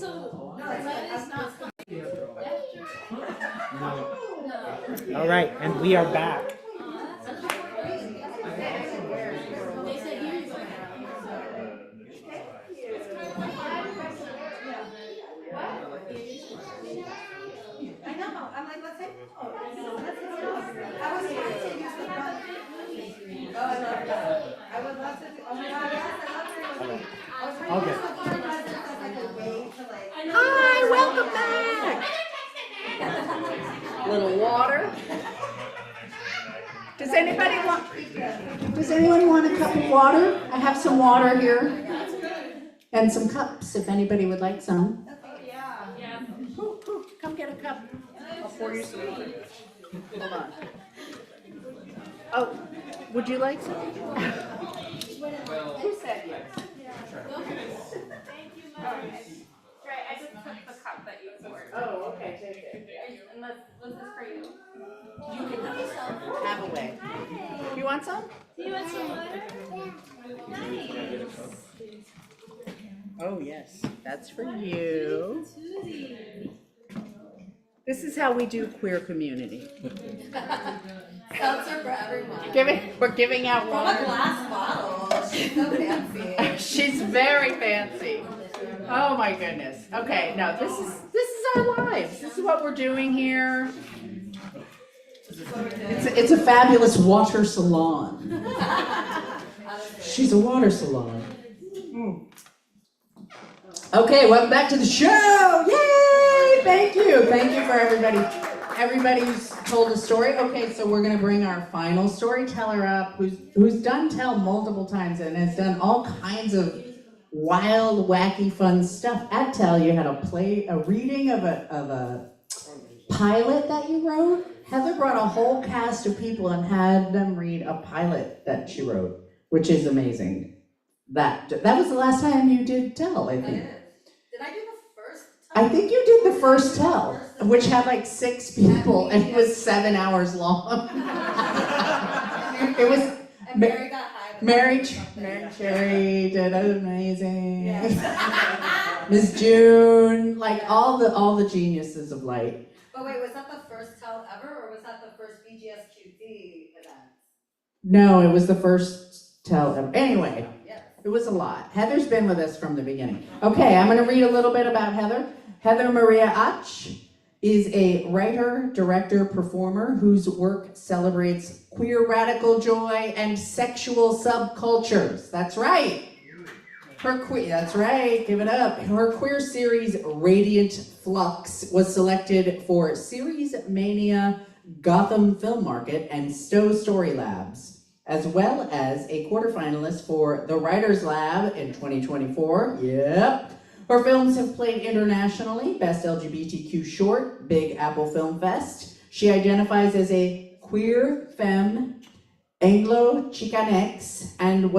So, that is not. All right, and we are back. They said here you go. I know, I'm like, let's say, oh, let's say, I was trying to use the front. Oh, I love that. I would love to, oh my God, yes, I love her. I was trying to use the front presence as like a way to like. Hi, welcome back. Little water. Does anyone want a cup of water? I have some water here. And some cups, if anybody would like some. Yeah. Come get a cup. I'll pour you some water. Hold on. Oh, would you like some? Who said yes? Thank you, Mother. Right, I just took the cup that you poured. Oh, okay, take it. And was this for you? You can have away. You want some? Do you want some water? Nice. Oh, yes, that's for you. Susie. This is how we do queer community. Seltzer for everyone. We're giving out From a water. glass bottle, she's so fancy. She's very fancy. Oh my goodness. Okay, no, this is our lives. This is what we're doing here. It's a fabulous water salon. She's a water salon. Okay, welcome back to the show. Yay! Thank you. Thank you for everybody who's told a story. Okay, so we're gonna bring our final storyteller up who's done tell multiple times and has done all kinds of wild, wacky, fun stuff. At Tell, you had a reading of a pilot that you wrote. Heather brought a whole cast of people and had them read a pilot that she wrote, which is amazing. That was the last time you did Tell, I think. Did I do the first? I think you did the first Tell, which had like 6 people and it was 7 hours long. It was And Mary got high. Mary Cherry did amazing. Miss June, like all the geniuses of light. But wait, was that the first Tell ever, or was that the first BGSQD event? No, it was the first Tell ever. Anyway, Yes. it was a lot. Heather's been with us from the beginning. Okay, I'm gonna read a little bit about Heather. Heather Maria Ach is a writer, director, performer whose work celebrates queer radical joy and sexual subcultures. That's right. That's right, give it up. Her queer series, Radiant Flux, was selected for Series Mania, Gotham Film Market, and Stowe Story Labs, as well as a quarterfinalist for the Writers Lab in 2024. Yep. Her films have played internationally, Best LGBTQ Short, Big Apple Film Fest. She identifies as a queer femme, Anglo-Chicanx, and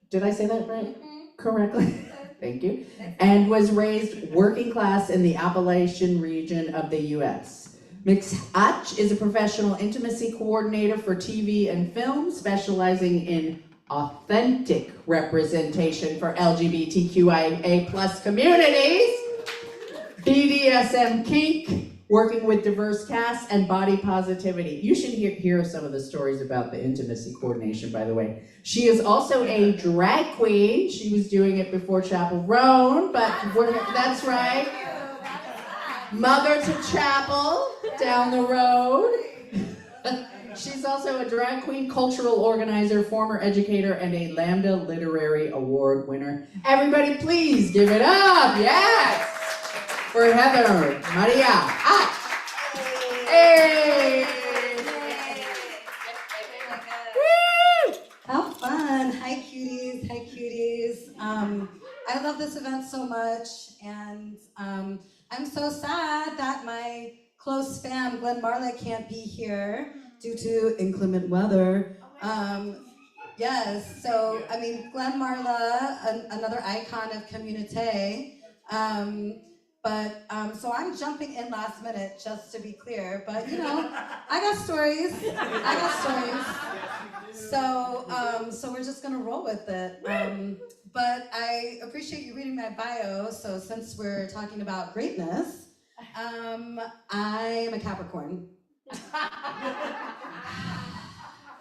did I say that right? Correctly? Thank you. And was raised working class in the Appalachian region of the U.S. Ms. Ach is a professional intimacy coordinator for TV and film, specializing in authentic representation for LGBTQIA+ communities, BDSM kink, working with diverse casts, and body positivity. You should hear some of the stories about the intimacy coordination, by the way. She is also a drag queen. She was doing it before Chapel Roan, but that's right. Mother to Chapel, down the road. She's also a drag queen, cultural organizer, former educator, and a Lambda Literary Award winner. Everybody please give it up, yes, for Heather Maria Ach. Hey! Woo! How fun. Hi, cuties. Hi, cuties. I love this event so much, and I'm so sad that my close fam, Glenn Marla, can't be here due to inclement weather. Yes, so, I mean, Glenn Marla, another icon of Community. So I'm jumping in last minute, just to be clear, but you know, I got stories. So we're just gonna roll with it. But I appreciate you reading my bio. So since we're talking about greatness, I am a Capricorn.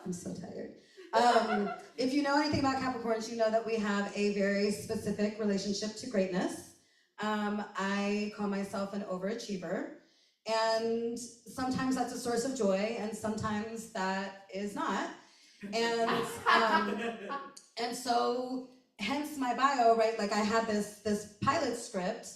I'm so tired. If you know anything about Capricorns, you know that we have a very specific relationship to greatness. I call myself an overachiever, and sometimes that's a source of joy, and sometimes that is not. And so, hence my bio, right? Like I had this pilot script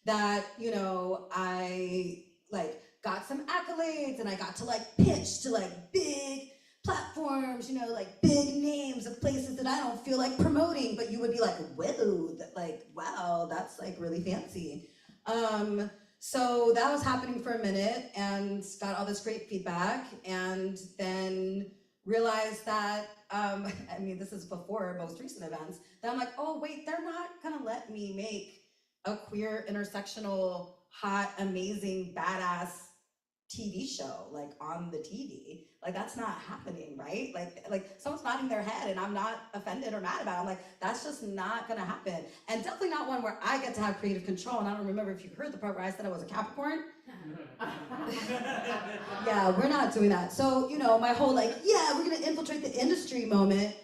that, you know, I like got some accolades, and I got to like pitch to like big platforms, you know, like big names of places that I don't feel like promoting, but you would be like, whoa, like, wow, that's like really fancy. So that was happening for a minute and got all this great feedback, and then realized that, I mean, this is before most recent events, that I'm like, oh wait, they're not gonna let me make a queer, intersectional, hot, amazing, badass TV show, like on the TV. Like that's not happening, right? Like someone's nodding their head and I'm not offended or mad about it. I'm like, that's just not gonna happen. And definitely not one where I get to have creative control. And I don't remember if you heard the part where I said I was a Capricorn. Yeah, we're not doing that. So, you know, my whole like, yeah, we're gonna infiltrate the industry moment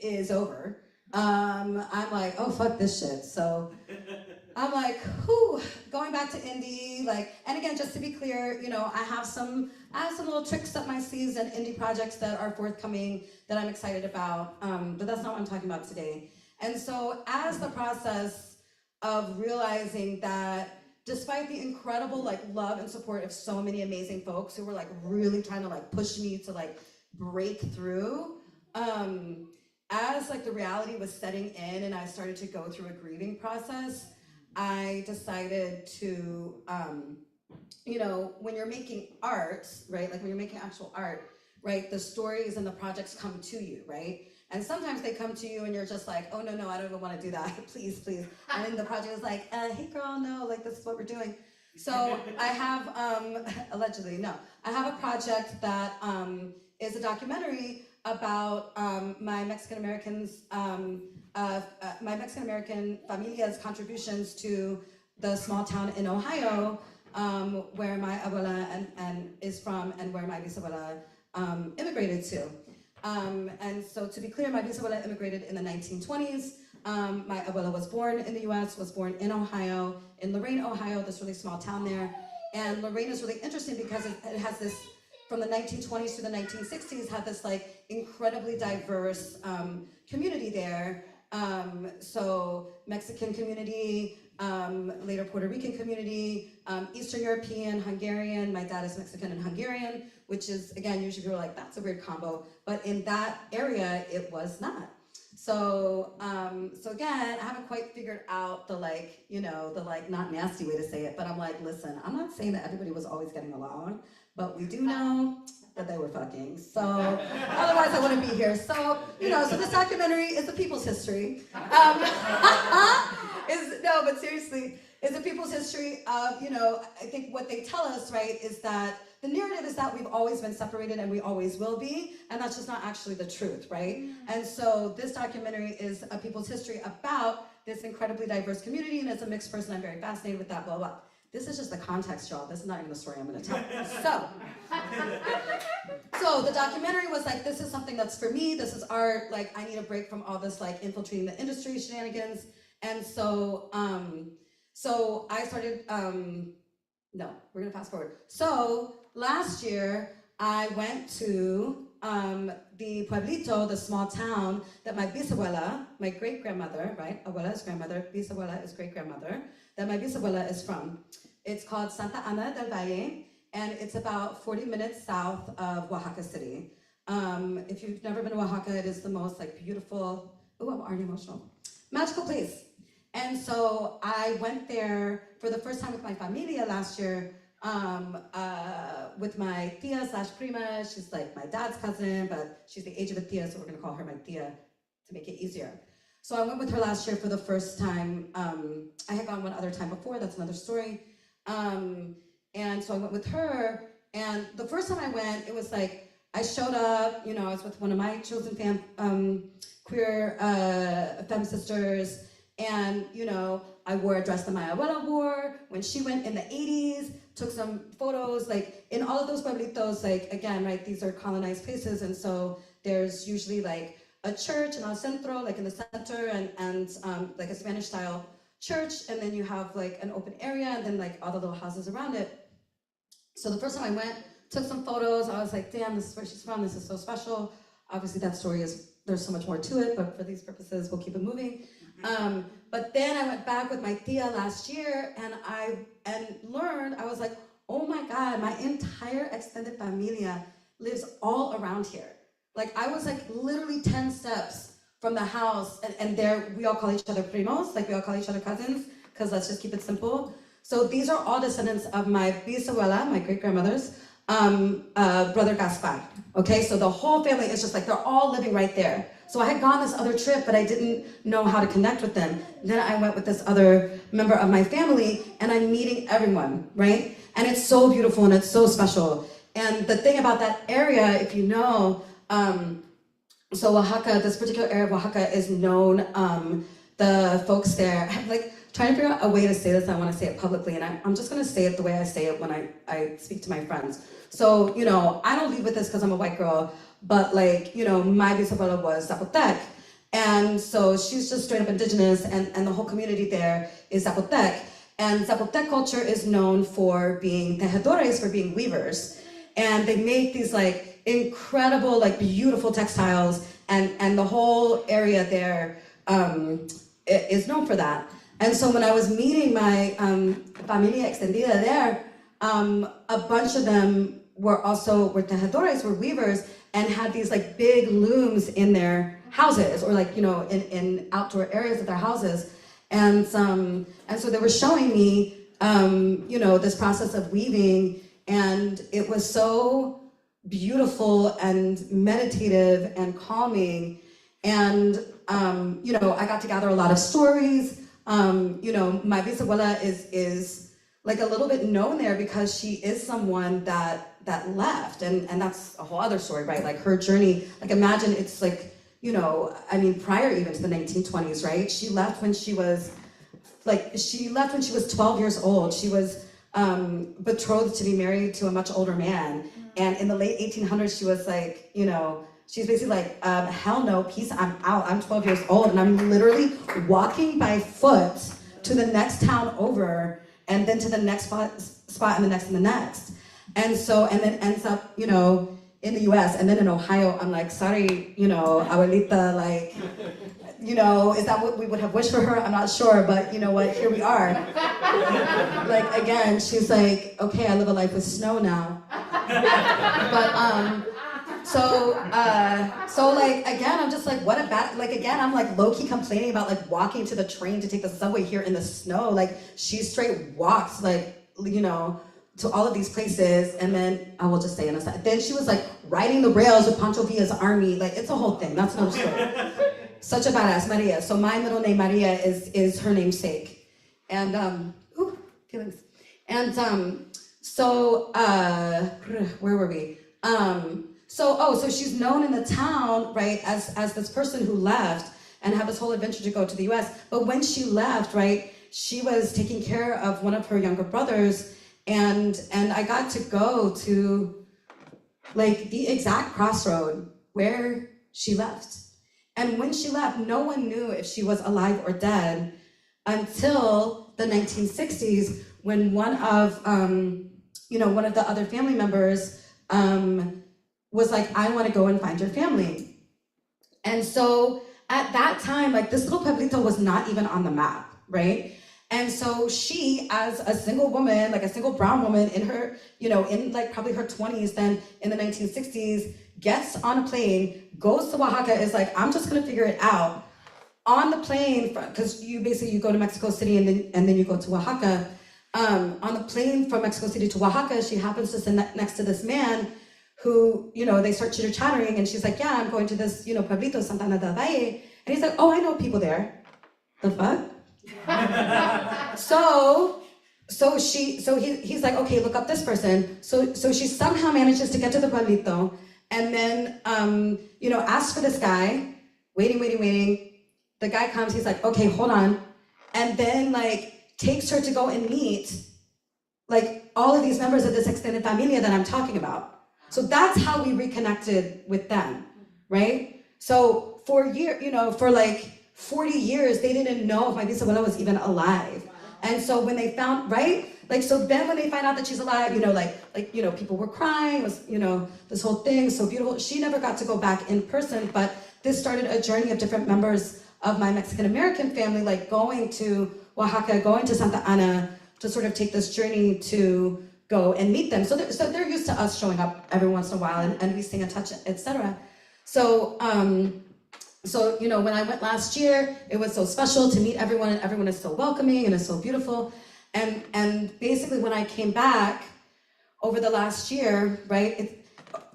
is over. I'm like, oh, fuck this shit. So I'm like, whew, going back to indie, like, and again, just to be clear, you know, I have some little tricks up my sleeves and indie projects that are forthcoming that I'm excited about, but that's not what I'm talking about today. And so as the process of realizing that despite the incredible like love and support of so many amazing folks who were like really trying to like push me to like break through, as like the reality was setting in and I started to go through a grieving process, I decided to, you know, when you're making art, right, like when you're making actual art, right, the stories and the projects come to you, right? And sometimes they come to you and you're just like, oh no, I don't even want to do that, please. And then the project is like, hey girl, no, like this is what we're doing. So I have, allegedly, no, I have a project that is a documentary about my Mexican-American familia's contributions to the small town in Ohio where my abuela is from and where my bisabuela immigrated to. And so to be clear, my bisabuela immigrated in the 1920s. My abuela was born in the US, was born in Ohio, in Lorain, Ohio, this really small town there. And Lorain is really interesting because it has this, from the 1920s to the 1960s, had this like incredibly diverse community there. So Mexican community, later Puerto Rican community, Eastern European, Hungarian. My dad is Mexican and Hungarian, which is, again, usually people are like, that's a weird combo. But in that area, it was not. So, so again, I haven't quite figured out the like, you know, the like not nasty way to say it, but I'm like, listen, I'm not saying that everybody was always getting along, but we do know that they were fucking. So otherwise I wouldn't be here. So, you know, so this documentary is a people's history. No, but seriously, is a people's history of, you know, I think what they tell us, right, is that the narrative is that we've always been separated and we always will be, and that's just not actually the truth, right? And so this documentary is a people's history about this incredibly diverse community, and as a mixed person, I'm very fascinated with that, blah, blah. This is just the context, y'all. This is not even the story I'm gonna tell. So the documentary was like, this is something that's for me, this is art, like I need a break from all this like infiltrating the industry shenanigans. And so, so I started, no, we're gonna fast forward. So last year, I went to the pueblito, the small town that my bisabuela, my great-grandmother, right? Abuela is grandmother, bisabuela is great-grandmother, that my bisabuela is from. It's called Santa Ana del Valle, and it's about 40 minutes south of Oaxaca City. If you've never been to Oaxaca, it is the most like beautiful, oh, I'm already emotional, magical place. And so I went there for the first time with my familia last year, with my tia / prima. She's like my dad's cousin, but she's the age of a tia, so we're gonna call her my tia to make it easier. So I went with her last year for the first time. I had gone one other time before, that's another story. And so I went with her, and the first time I went, it was like, I showed up, I was with one of my chosen queer femme sisters, and I wore a dress that my abuela wore when she went in the 80s, took some photos, like in all of those pueblitos, like again, right, these are colonized places, and so there's usually like a church in el centro, like in the center, and like a Spanish style church, and then you have like an open area, and then like all the little houses around it. So the first time I went, took some photos, I was like, damn, this is where she's from, this is so special. Obviously that story there's so much more to it, but for these purposes, we'll keep it moving. But then I went back with my tia last year, and learned, I was like, oh my God, my entire extended familia lives all around here. Like I was like literally 10 steps from the house, and there we all call each other primos, like we all call each other cousins, because let's just keep it simple. So these are all descendants of my bisabuela, my great-grandmother's brother Gaspar. Okay, so the whole family is just like, they're all living right there. So I had gone this other trip, but I didn't know how to connect with them. Then I went with this other member of my family, and I'm meeting everyone, right? And it's so beautiful and it's so special. And the thing about that area, if you know, so Oaxaca, this particular area of Oaxaca is known, the folks there, I'm like trying to figure out a way to say this, I want to say it publicly, and I'm just going to say it the way I say it when I speak to my friends. So, I don't lead with this because I'm a white girl, but like, my bisabuela was Zapotec. And so she's just straight up indigenous, and the whole community there is Zapotec. And Zapotec culture is known for being tejedores, for being weavers. And they make these like incredible, like beautiful textiles, and the whole area there is known for that. And so when I was meeting my familia extendida there, a bunch of them were tejedores, were weavers, and had these like big looms in their houses, or like, in outdoor areas of their houses. And so they were showing me, this process of weaving, and it was so beautiful and meditative and calming. And, I got to gather a lot of stories. My bisabuela is like a little bit known there because she is someone that left, and that's a whole other story, right? Like her journey, like imagine it's like, prior even to the 1920s, right? She left when she was 12 years old. She was betrothed to be married to a much older man. And in the late 1800s, she was like, she's basically like, hell no, peace, I'm out. I'm 12 years old, and I'm literally walking by foot to the next town over, and then to the next spot, and the next, and the next. And so, and then ends up, in the US, and then in Ohio, I'm like, sorry, abuelita, like, is that what we would have wished for her? I'm not sure, but you know what, here we are. Like, again, she's like, okay, I live a life with snow now. But, so like, again, I'm just like, what a bad, like, again, I'm like low-key complaining about like walking to the train to take the subway here in the snow. Like, she straight walks, like, to all of these places, and then I will just say in a second. Then she was like riding the rails with Pancho Villa's army. Like, it's a whole thing. That's another story. Such a badass, Maria. So my middle name Maria is her namesake, and feelings. And where were we? So she's known in the town, right, as this person who left and had this whole adventure to go to the U.S. But when she left, right, she was taking care of one of her younger brothers. And I got to go to like the exact crossroad where she left. And when she left, no one knew if she was alive or dead until the 1960s, when one of the other family members was like, I want to go and find your family. And so at that time, like this little pueblito was not even on the map, right? And so she, as a single woman, like a single brown woman in her, in like probably her 20s, then in the 1960s, gets on a plane, goes to Oaxaca, is like, I'm just gonna figure it out. On the plane, because you go to Mexico City and then you go to Oaxaca. On the plane from Mexico City to Oaxaca, she happens to sit next to this man who, they start chitter-chattering, and she's like, yeah, I'm going to this, Pueblito, Santana del Valle. And he's like, oh, I know people there. The fuck? He's like, okay, look up this person. So she somehow manages to get to the pueblito, and then, asked for this guy, waiting. The guy comes, he's like, okay, hold on. And then takes her to go and meet all of these members of this extended familia that I'm talking about. So that's how we reconnected with them, right? So for 40 years, they didn't know if my bisabuela was even alive. And so when they found, right? So then when they find out that she's alive, people were crying, it was, this whole thing, so beautiful. She never got to go back in person, but this started a journey of different members of my Mexican-American family, going to Oaxaca, going to Santa Ana, to sort of take this journey to go and meet them. So they're used to us showing up every once in a while, and we stay in touch, etc. So when I went last year, it was so special to meet everyone, and everyone is so welcoming and is so beautiful. And basically when I came back over the last year, right,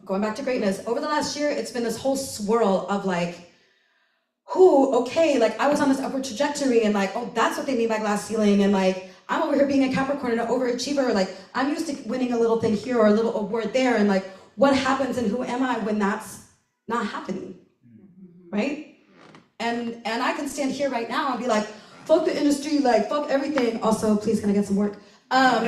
going back to greatness, over the last year, it's been this whole swirl of I was on this upward trajectory, and that's what they mean by glass ceiling, and I'm over here being a Capricorn and an overachiever, I'm used to winning a little thing here or a little award there, and what happens and who am I when that's not happening, right? And I can stand here right now and be like, fuck the industry, fuck everything. Also, please, can I get some work? I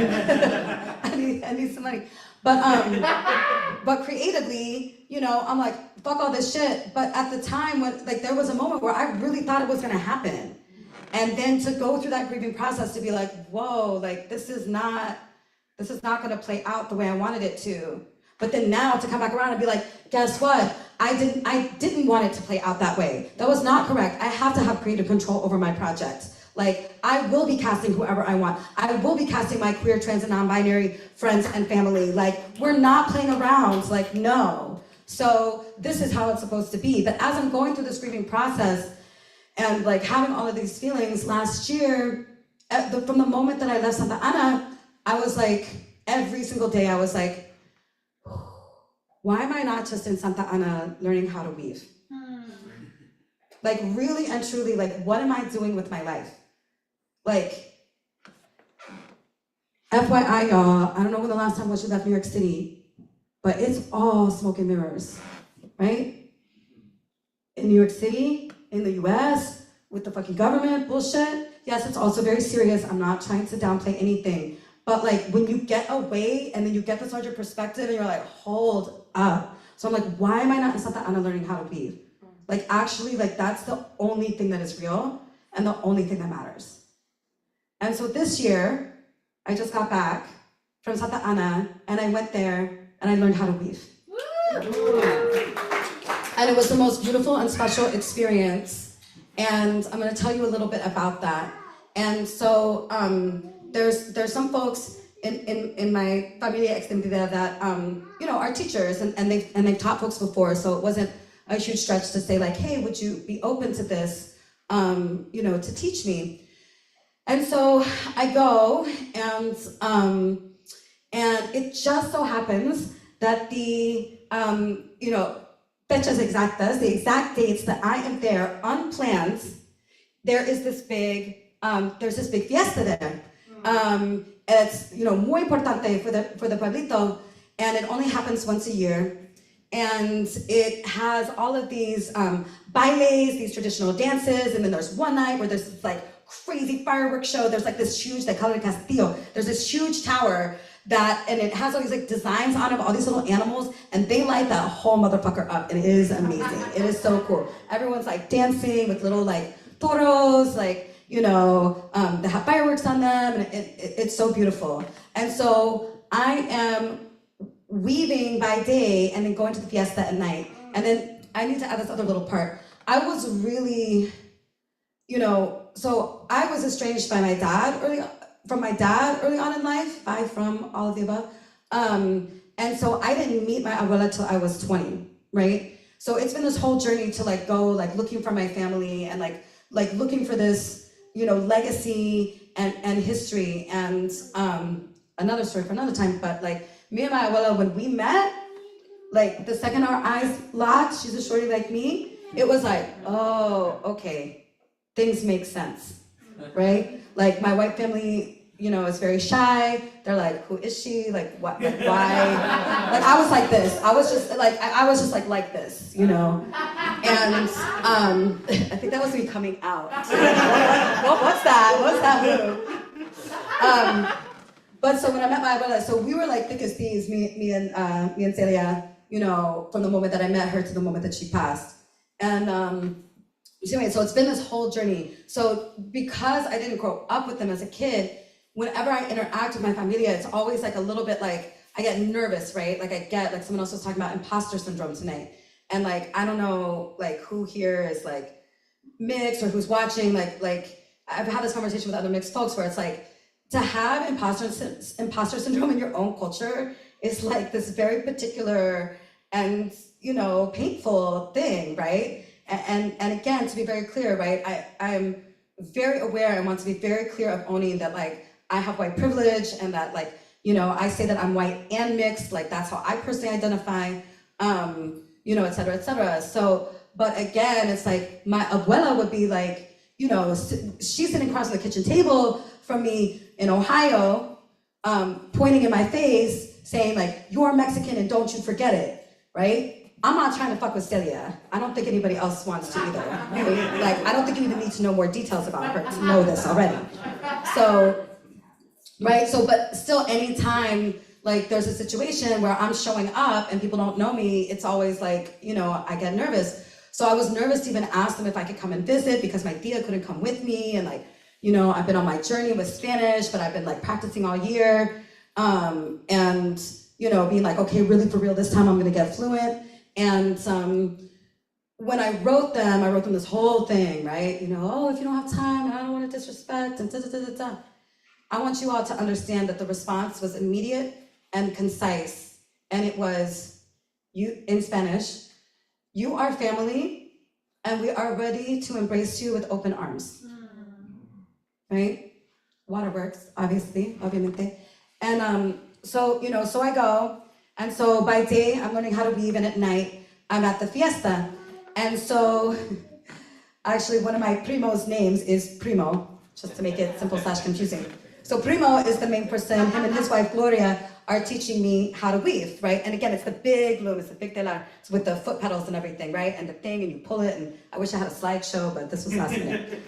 need some money. But creatively, I'm like, fuck all this shit. But at the time when, there was a moment where I really thought it was gonna happen. And then to go through that grieving process, to be like, whoa, this is not gonna play out the way I wanted it to. But then now to come back around and be like, guess what? I didn't want it to play out that way. That was not correct. I have to have creative control over my project. I will be casting whoever I want. I will be casting my queer, trans, and non-binary friends and family. We're not playing around. No. So this is how it's supposed to be. But as I'm going through this grieving process and having all of these feelings last year, from the moment that I left Santa Ana, I was every single day I was why am I not just in Santa Ana learning how to weave? Really and truly, what am I doing with my life? FYI, y'all, I don't know when the last time was you left New York City, but it's all smoke and mirrors, right? In New York City, in the US, with the fucking government bullshit. Yes, it's also very serious. I'm not trying to downplay anything. But when you get away and then you get this larger perspective and you're hold up. So I'm why am I not in Santa Ana learning how to weave? Actually, that's the only thing that is real and the only thing that matters. And so this year, I just got back from Santa Ana and I went there and I learned how to weave. And it was the most beautiful and special experience. And I'm gonna tell you a little bit about that. And so there's some folks in my familia extendida that are teachers and they've taught folks before, so it wasn't a huge stretch to say hey, would you be open to this, to teach me? And so I go, and it just so happens that the fechas exactas, the exact dates that I am there unplanned, there's this big fiesta there. It's muy importante for the pueblito, and it only happens once a year. And it has all of these bailes, these traditional dances, and then there's one night where there's this crazy fireworks show. There's this huge, they call it castillo. There's this huge tower and it has all these designs on it of all these little animals, and they light that whole motherfucker up, and it is amazing. It is so cool. Everyone's dancing with little toros, they have fireworks on them, and it's so beautiful. And so I am weaving by day and then going to the fiesta at night. And then I need to add this other little part. I was really, so I was estranged by my dad early on in life, from all of the above. And so I didn't meet my abuela till I was 20, right? So it's been this whole journey to go looking for my family and looking for this, legacy and history. And another story for another time, but me and my abuela, when we met, the second our eyes locked, she's a shorty like me, it was oh, okay, things make sense, right? My white family, is very shy. They're like, who is she? Like, what, like, why? Like, I was like this. I was just like this, And I think that was me coming out. What's that? What's that move? But so when I met my abuela, so we were like thick as thieves, me and Celia, from the moment that I met her to the moment that she passed. And anyway, so it's been this whole journey. So because I didn't grow up with them as a kid, whenever I interact with my familia, it's always like a little bit like, I get nervous, right? Like I get, like someone else was talking about imposter syndrome tonight. And like, I don't know, like who here is like mixed or who's watching, like I've had this conversation with other mixed folks where it's like, to have imposter syndrome in your own culture is like this very particular and, painful thing, right? And again, to be very clear, right, I'm very aware and want to be very clear of owning that like, I have white privilege and that like, I say that I'm white and mixed, like that's how I personally identify, et cetera, et cetera. So, but again, it's like my abuela would be like, she's sitting across the kitchen table from me in Ohio, pointing in my face, saying like, you're Mexican and don't you forget it, right? I'm not trying to fuck with Celia. I don't think anybody else wants to either. Right? Like, I don't think you even need to know more details about her to know this already. So, right, so, but still anytime, like there's a situation where I'm showing up and people don't know me, it's always like, I get nervous. So I was nervous to even ask them if I could come and visit because my tia couldn't come with me and like, I've been on my journey with Spanish, but I've been like practicing all year. And, being like, okay, really for real, this time I'm gonna get fluent. And when I wrote them this whole thing, right? Oh, if you don't have time, I don't wanna disrespect, and da-da-da-da-da. I want you all to understand that the response was immediate and concise. And it was, in Spanish, you are family, and we are ready to embrace you with open arms. Right? Waterworks, obviamente. And so I go, and so by day, I'm learning how to weave, and at night, I'm at the fiesta. And so, actually, one of my primo's names is Primo, just to make it simple / confusing. So Primo is the main person, him and his wife, Gloria, are teaching me how to weave, right? And again, it's the big loom, it's the big telar, it's with the foot pedals and everything, right? And the thing, and you pull it, and I wish I had a slideshow, but this was last minute.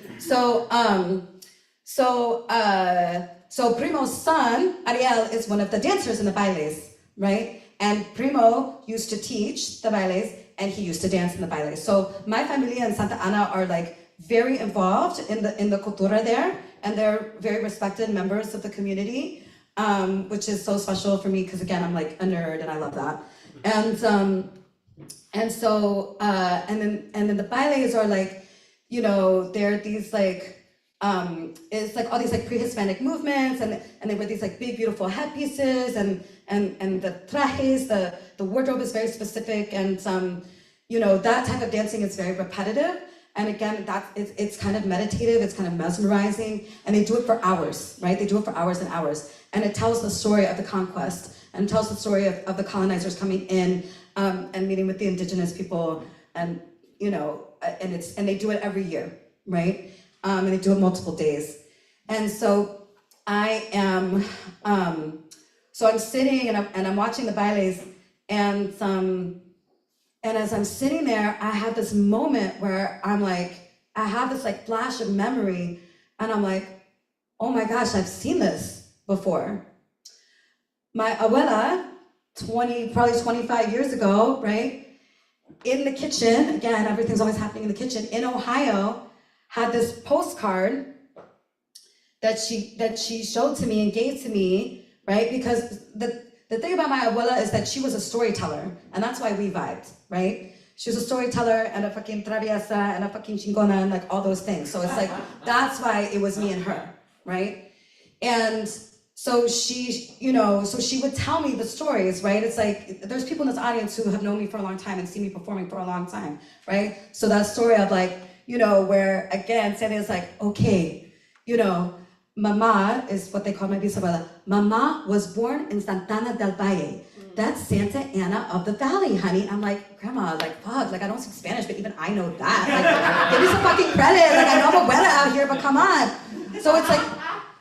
So Primo's son, Ariel, is one of the dancers in the bailes, right? And Primo used to teach the bailes, and he used to dance in the bailes. So my familia in Santa Ana are like very involved in the cultura there, and they're very respected members of the community, which is so special for me because again, I'm like a nerd and I love that. And then the bailes are like, they're these like. It's like all these like pre-Hispanic movements and they wear these like big beautiful headpieces and the trajes, the wardrobe is very specific and that type of dancing is very repetitive and again it's kind of meditative, it's kind of mesmerizing and they do it for hours, right? They do it for hours and hours and it tells the story of the conquest and tells the story of the colonizers coming in and meeting with the indigenous people and and they do it every year, right? And they do it multiple days. And so I am, so I'm sitting and I'm watching the bailes and as I'm sitting there, I have this moment where I'm like, I have this like flash of memory and I'm like, oh my gosh, I've seen this before. My abuela, probably 25 years ago, right? In the kitchen, again, everything's always happening in the kitchen, in Ohio, had this postcard that she showed to me and gave to me, right? Because the thing about my abuela is that she was a storyteller, and that's why we vibed, right? She was a storyteller and a fucking traviesa and a fucking chingona and like all those things. So it's like, that's why it was me and her, right? And so she, so she would tell me the stories, right? It's like, there's people in this audience who have known me for a long time and seen me performing for a long time, right? So that story of like, where again, Celia's like, okay, Mama is what they call my bisabuela. Mama was born in Santana del Valle. That's Santa Ana of the Valley, honey. I'm like, Grandma, like, fuck, like, I don't speak Spanish, but even I know that. Like, give me some fucking credit. Like, I know I'm abuela out here, but come on. So it's like,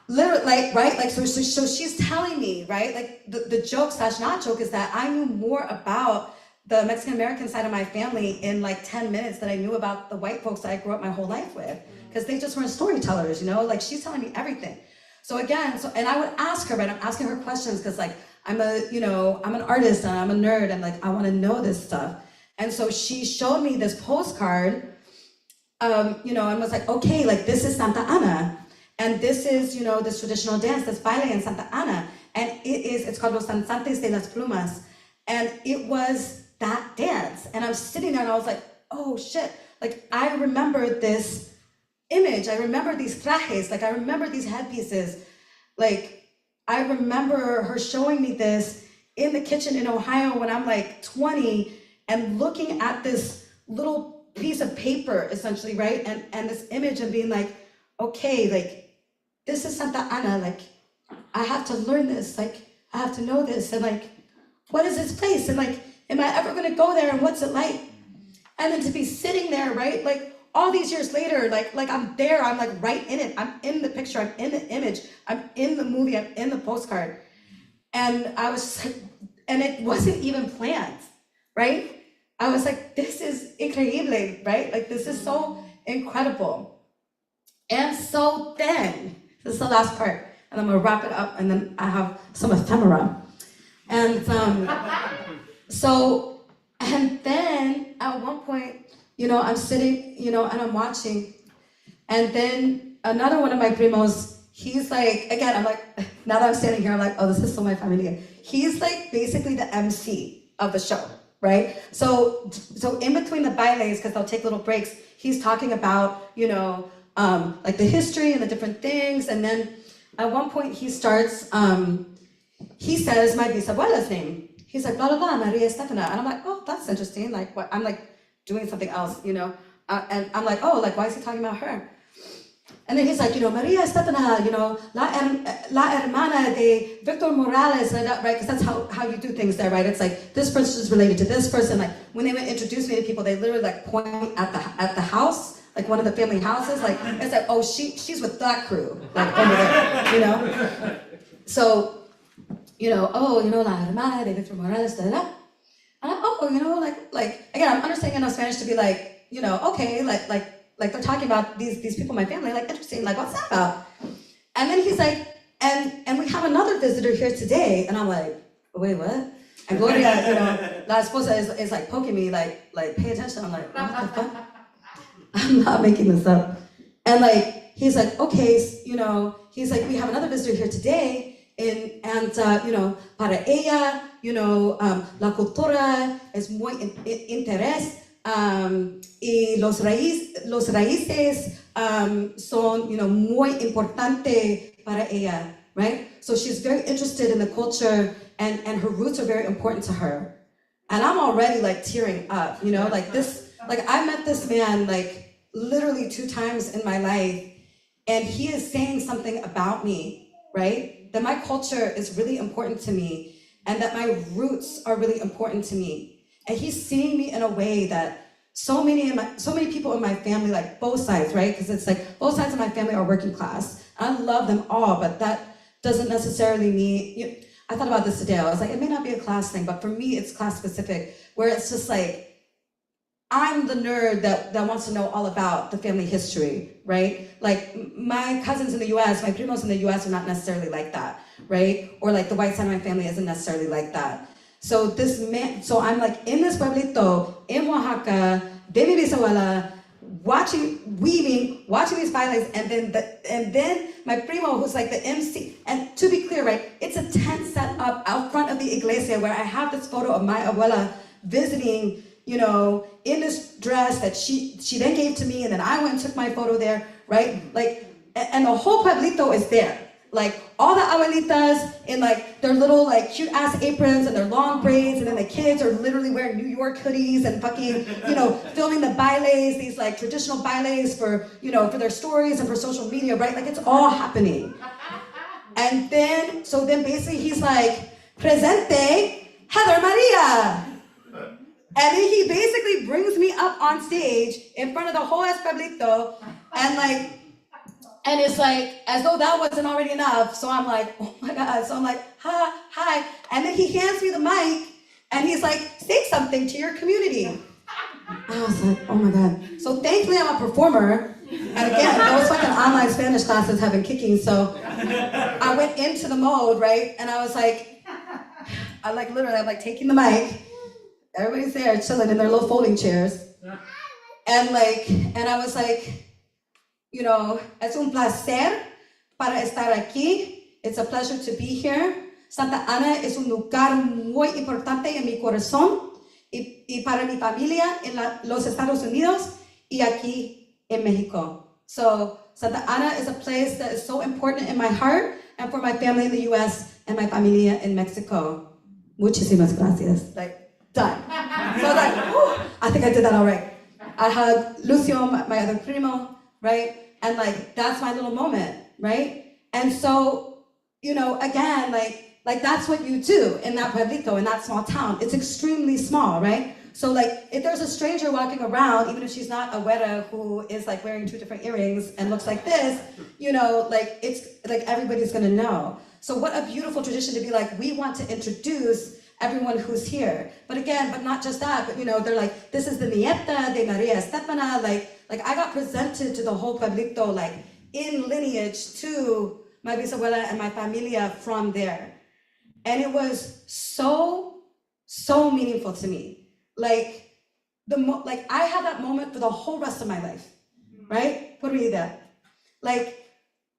literally, like, right, like, so she's telling me, right, like, the joke slash not joke is that I knew more about the Mexican American side of my family in like 10 minutes that I knew about the white folks that I grew up my whole life with, because they just weren't storytellers, you know, like, she's telling me everything. So again, and I would ask her, right, I'm asking her questions, because like, I'm an artist and I'm a nerd, and like, I want to know this stuff. And so she showed me this postcard, and was like, okay, like, this is Santa Ana. And this is, this traditional dance, this baile in Santa Ana. And it's called Los Danzantes de las Plumas. And it was that dance. And I'm sitting there and I was like, oh shit. Like, I remember this image. I remember these trajes. Like, I remember these headpieces. Like, I remember her showing me this in the kitchen in Ohio when I'm like 20 and looking at this little piece of paper, essentially, right? And this image and being like, okay, like, this is Santa Ana, like, I have to learn this, like, I have to know this, and like, what is this place? And like, am I ever gonna go there, and what's it like? And then to be sitting there, right, like, all these years later, like I'm there, I'm like right in it, I'm in the picture, I'm in the image, I'm in the movie, I'm in the postcard. And I was like, and it wasn't even planned, right? I was like, this is increíble, right? Like, this is so incredible. And so then, this is the last part, and I'm gonna wrap it up, and then I have some ephemera. And and then at one point, I'm sitting, and I'm watching, and then another one of my primos, he's like, again, I'm like, now that I'm standing here, I'm like, oh, this is so my familia. He's like basically the MC of the show, right? So in between the bailes, because they'll take little breaks, he's talking about, like the history and the different things. And then at one point he starts, he says my bisabuela's name. He's like, blah, blah, blah, Maria Estefana. And I'm like, oh, that's interesting. Like, what? I'm like doing something else, and I'm like, oh, like, why is he talking about her? And then he's like, Maria Estefana, la hermana de Victor Morales, right? Because that's how you do things there, right? It's like, this person is related to this person. Like, when they would introduce me to people, they literally like point at the house, like one of the family houses, like, it's like, oh, she's with that crew, like over there, So, oh, la hermana de Victor Morales, da, da, da. And I'm, oh, like, again, I'm understanding enough Spanish to be like, okay, like they're talking about these people in my family, like, interesting, like, what's that about? And then he's like, and we have another visitor here today, and I'm like, wait, what? And Gloria, la esposa is like poking me, like, pay attention. I'm like, what the fuck? I'm not making this up. And like, he's like, okay, he's like, we have another visitor here today, and para ella, la cultura es muy interés, y los raíces son muy importante para ella, right? So she's very interested in the culture, and her roots are very important to her. And I'm already like tearing up, like this, like I met this man like literally 2 times in my life, and he is saying something about me, right? That my culture is really important to me, and that my roots are really important to me. And he's seeing me in a way that so many people in my family, like both sides, right? Because it's like both sides of my family are working class. I love them all, but that doesn't necessarily mean, I thought about this today. I was like, it may not be a class thing, but for me, it's class specific, where it's just like, I'm the nerd that wants to know all about the family history, right? Like my cousins in the US, my primos in the US are not necessarily like that, right? Or like the white side of my family isn't necessarily like that. So so I'm like in this pueblito, in Oaxaca, de mi bisabuela, watching these bailes, and then my primo, who's like the MC, and to be clear, right, it's a tent set up out front of the iglesia where I have this photo of my abuela visiting, in this dress that she then gave to me, and then I went and took my photo there, right? Like, and the whole pueblito is there. Like, all the abuelitas in like their little like cute ass aprons and their long braids, and then the kids are literally wearing New York hoodies and fucking, filming the bailes, these like traditional bailes for, for their stories and for social media, right? Like, it's all happening. And then, so then basically he's like, presente, Heather Maria. And then he basically brings me up on stage in front of the whole Pueblito, and like, And it's like, as though that wasn't already enough. So I'm like, oh my God. So I'm like, hi. And then he hands me the mic and he's like, say something to your community. I was like, oh my God. So thankfully I'm a performer. And again, those fucking online Spanish classes have been kicking. So I went into the mode, right? And I was like, I'm like taking the mic. Everybody's there chilling in their little folding chairs. And I was like, you know, es un placer para estar aquí. It's a pleasure to be here. Santa Ana es un lugar muy importante en mi corazón y para mi familia en los Estados Unidos y aquí en Mexico. So Santa Ana is a place that is so important in my heart and for my family in the US and my familia in Mexico. Muchísimas gracias. Like, done. So I was like, whew, I think I did that all right. I hugged Lucio, my other primo, right? And like, that's my little moment, right? And so, you know, again, like that's what you do in that pueblito, in that small town. It's extremely small, right? So like, if there's a stranger walking around, even if she's not a güera who is like wearing 2 different earrings and looks like this, you know, like it's like everybody's gonna know. So what a beautiful tradition to be like, we want to introduce everyone who's here. But again, but not just that, but you know, they're like, this is the nieta de Maria Estefana, like I got presented to the whole pueblito, like in lineage to my bisabuela and my familia from there. And it was so meaningful to me. Like, I had that moment for the whole rest of my life, right? Por vida. Like,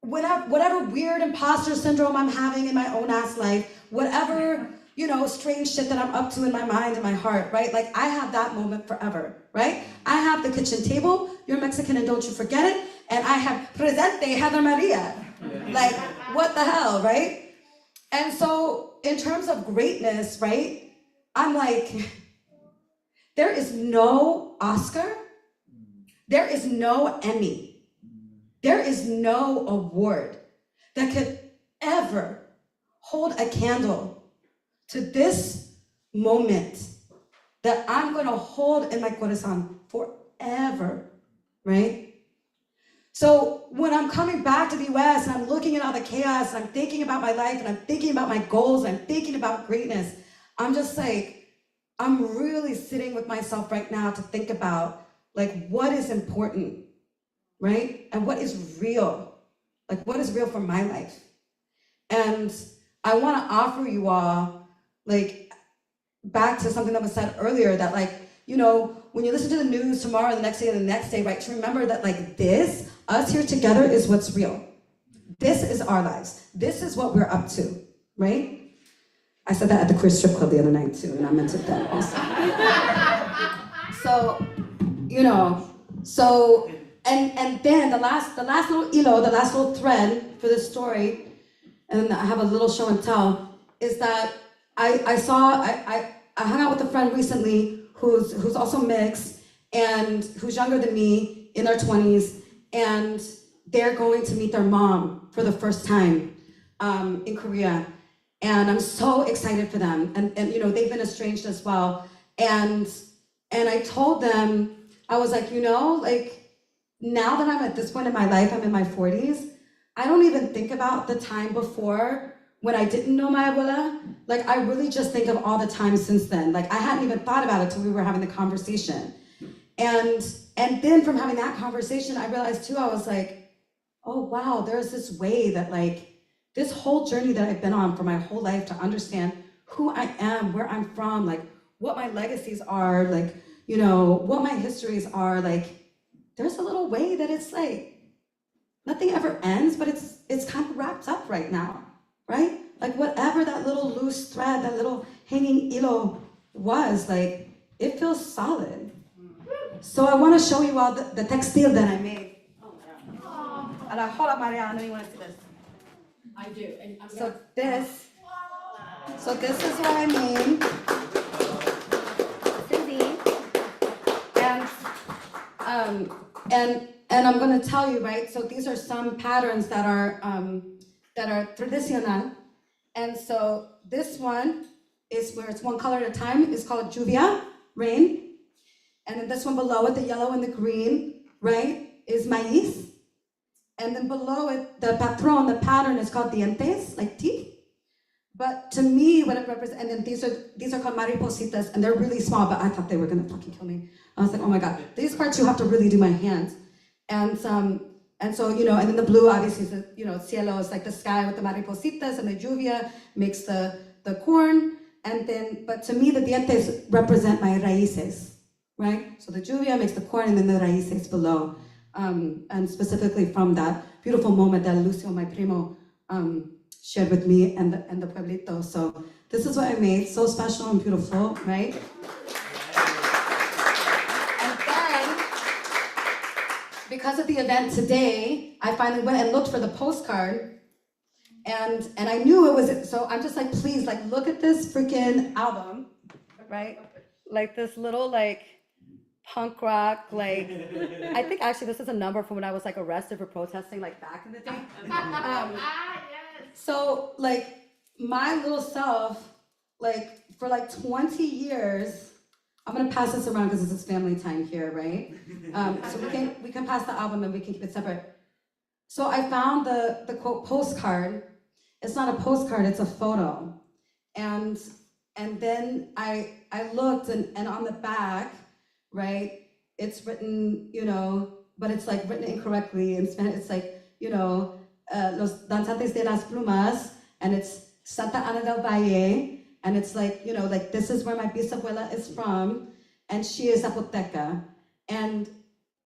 whatever weird imposter syndrome I'm having in my own ass life, whatever, you know, strange shit that I'm up to in my mind and my heart, right? Like, I have that moment forever, right? I have the kitchen table, you're Mexican and don't you forget it, and I have presente Heather Maria. Like, what the hell, right? And so, in terms of greatness, right, I'm like, there is no Oscar, there is no Emmy, there is no award that could ever hold a candle to this moment that I'm gonna hold in my corazón forever, right? So when I'm coming back to the US and I'm looking at all the chaos and I'm thinking about my life and I'm thinking about my goals and I'm thinking about greatness, I'm just like, I'm really sitting with myself right now to think about like what is important, right? And what is real, like what is real for my life. And I wanna offer you all like back to something that was said earlier that like, you know, when you listen to the news tomorrow and the next day and the next day, right, to remember that like this, us here together is what's real. This is our lives. This is what we're up to, right? I said that at the queer strip club the other night too, and I meant it then also. So, you know, so, and then the last little hilo, the last little thread for this story, and I have a little show and tell, is that I hung out with a friend recently who's also mixed and who's younger than me in their 20s, and they're going to meet their mom for the first time in Korea. And I'm so excited for them. And you know, they've been estranged as well. And I told them, I was like, you know, like now that I'm at this point in my life, I'm in my 40s, I don't even think about the time before when I didn't know my abuela. Like I really just think of all the time since then. Like I hadn't even thought about it till we were having the conversation. And then from having that conversation, I realized too, I was like, oh wow, there's this way that like, this whole journey that I've been on for my whole life to understand who I am, where I'm from, like what my legacies are, like, you know, what my histories are, like, there's a little way that it's like, nothing ever ends, but it's kind of wrapped up right now, right? Like whatever that little loose thread, that little hanging hilo was, like, it feels solid. So I want to show you all the textile that I made. Oh my God. Hold up, Maria, I know you want to see this. I do. And I'm So this is what I made. Susie. And I'm gonna tell you, right? So these are some patterns that are tradicional. And so this one is where it's one color at a time. It's called lluvia, rain. And then this one below it, the yellow and the green, right, is maíz. And then below it, the patron, the pattern is called dientes, like teeth. But to me, what it represents, and then these are called maripositas, and they're really small, but I thought they were gonna fucking kill me. I was like, oh my God, these parts you have to really do my hands. And so, you know, and then the blue obviously is the, you know, cielo is like the sky with the maripositas, and the lluvia makes the corn. And then, but to me, the dientes represent my raíces, right? So the lluvia makes the corn, and then the raíces below. And specifically from that beautiful moment that Lucio, my primo, shared with me and the pueblito. So this is what I made, so special and beautiful, right? And then, because of the event today, I finally went and looked for the postcard, and I knew it was, so I'm just like, please, like, look at this freaking album, right? Like this little, like, punk rock, like, I think actually this is a number from when I was like arrested for protesting, like back in the day. So like my little self, like for like 20 years, I'm gonna pass this around because this is family time here, right? So we can pass the album and we can keep it separate. So I found the quote postcard. It's not a postcard, it's a photo. And then I looked and on the back, right, it's written, you know, but it's like written incorrectly in Spanish. It's like, you know, Los Danzantes de las Plumas, and it's Santa Ana del Valle, and it's like, you know, like this is where my bisabuela is from, and she is Zapoteca. And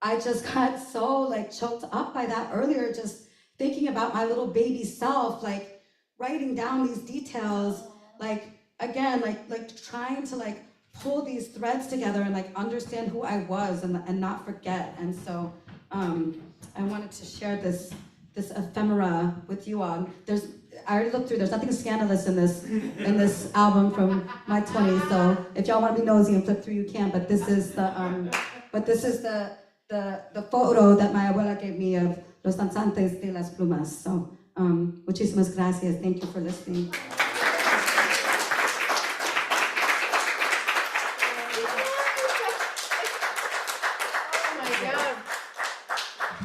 I just got so like choked up by that earlier, just thinking about my little baby self, like writing down these details, like again, like trying to like pull these threads together and like understand who I was and not forget. And so I wanted to share this ephemera with you all. I already looked through, there's nothing scandalous in this album from my 20s, so if y'all want to be nosy and flip through, you can, but this is the photo that my abuela gave me of Los Danzantes de las Plumas. So muchísimas gracias, thank you for listening.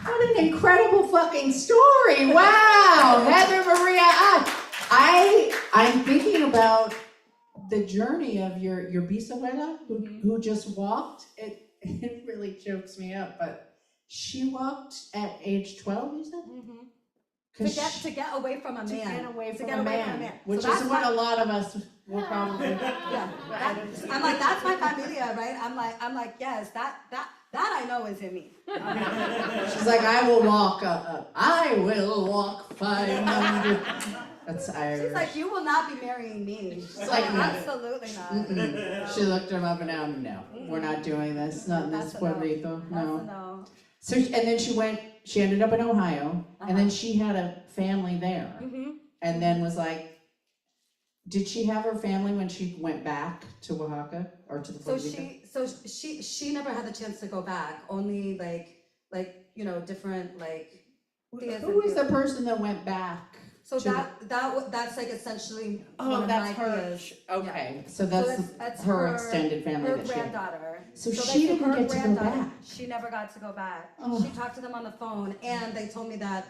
What an incredible fucking story! Wow, Heather Maria. I'm thinking about the journey of your bisabuela who just walked. It really chokes me up, but she walked at age 12, you said? To get away from a man. To get away from get a away man, from a man. which So is that's what a lot of us will probably. Yeah, I'm like, that's my familia, right? I'm like, yes, that I know is in me. She's like, I will walk I will walk 500. That's Irish. She's like, you will not be marrying me. She's like, no. absolutely not. She looked him up and down. No, we're not doing this. Not in this That's a no. pueblito. That's No. a no. So, and then she ended up in Ohio, and then she had a family there, and then was like, did she have her family when she went back to Oaxaca or to the Puerto Rico? She never had the chance to go back. Only like you know, different like. Who was the person that went back? So that's like essentially one Oh, of that's my her. tias. Okay, so that's her extended family her that she had. granddaughter. So that's she didn't her get to go granddaughter. back. She never got to go back. Oh. She talked to them on the phone, and they told me that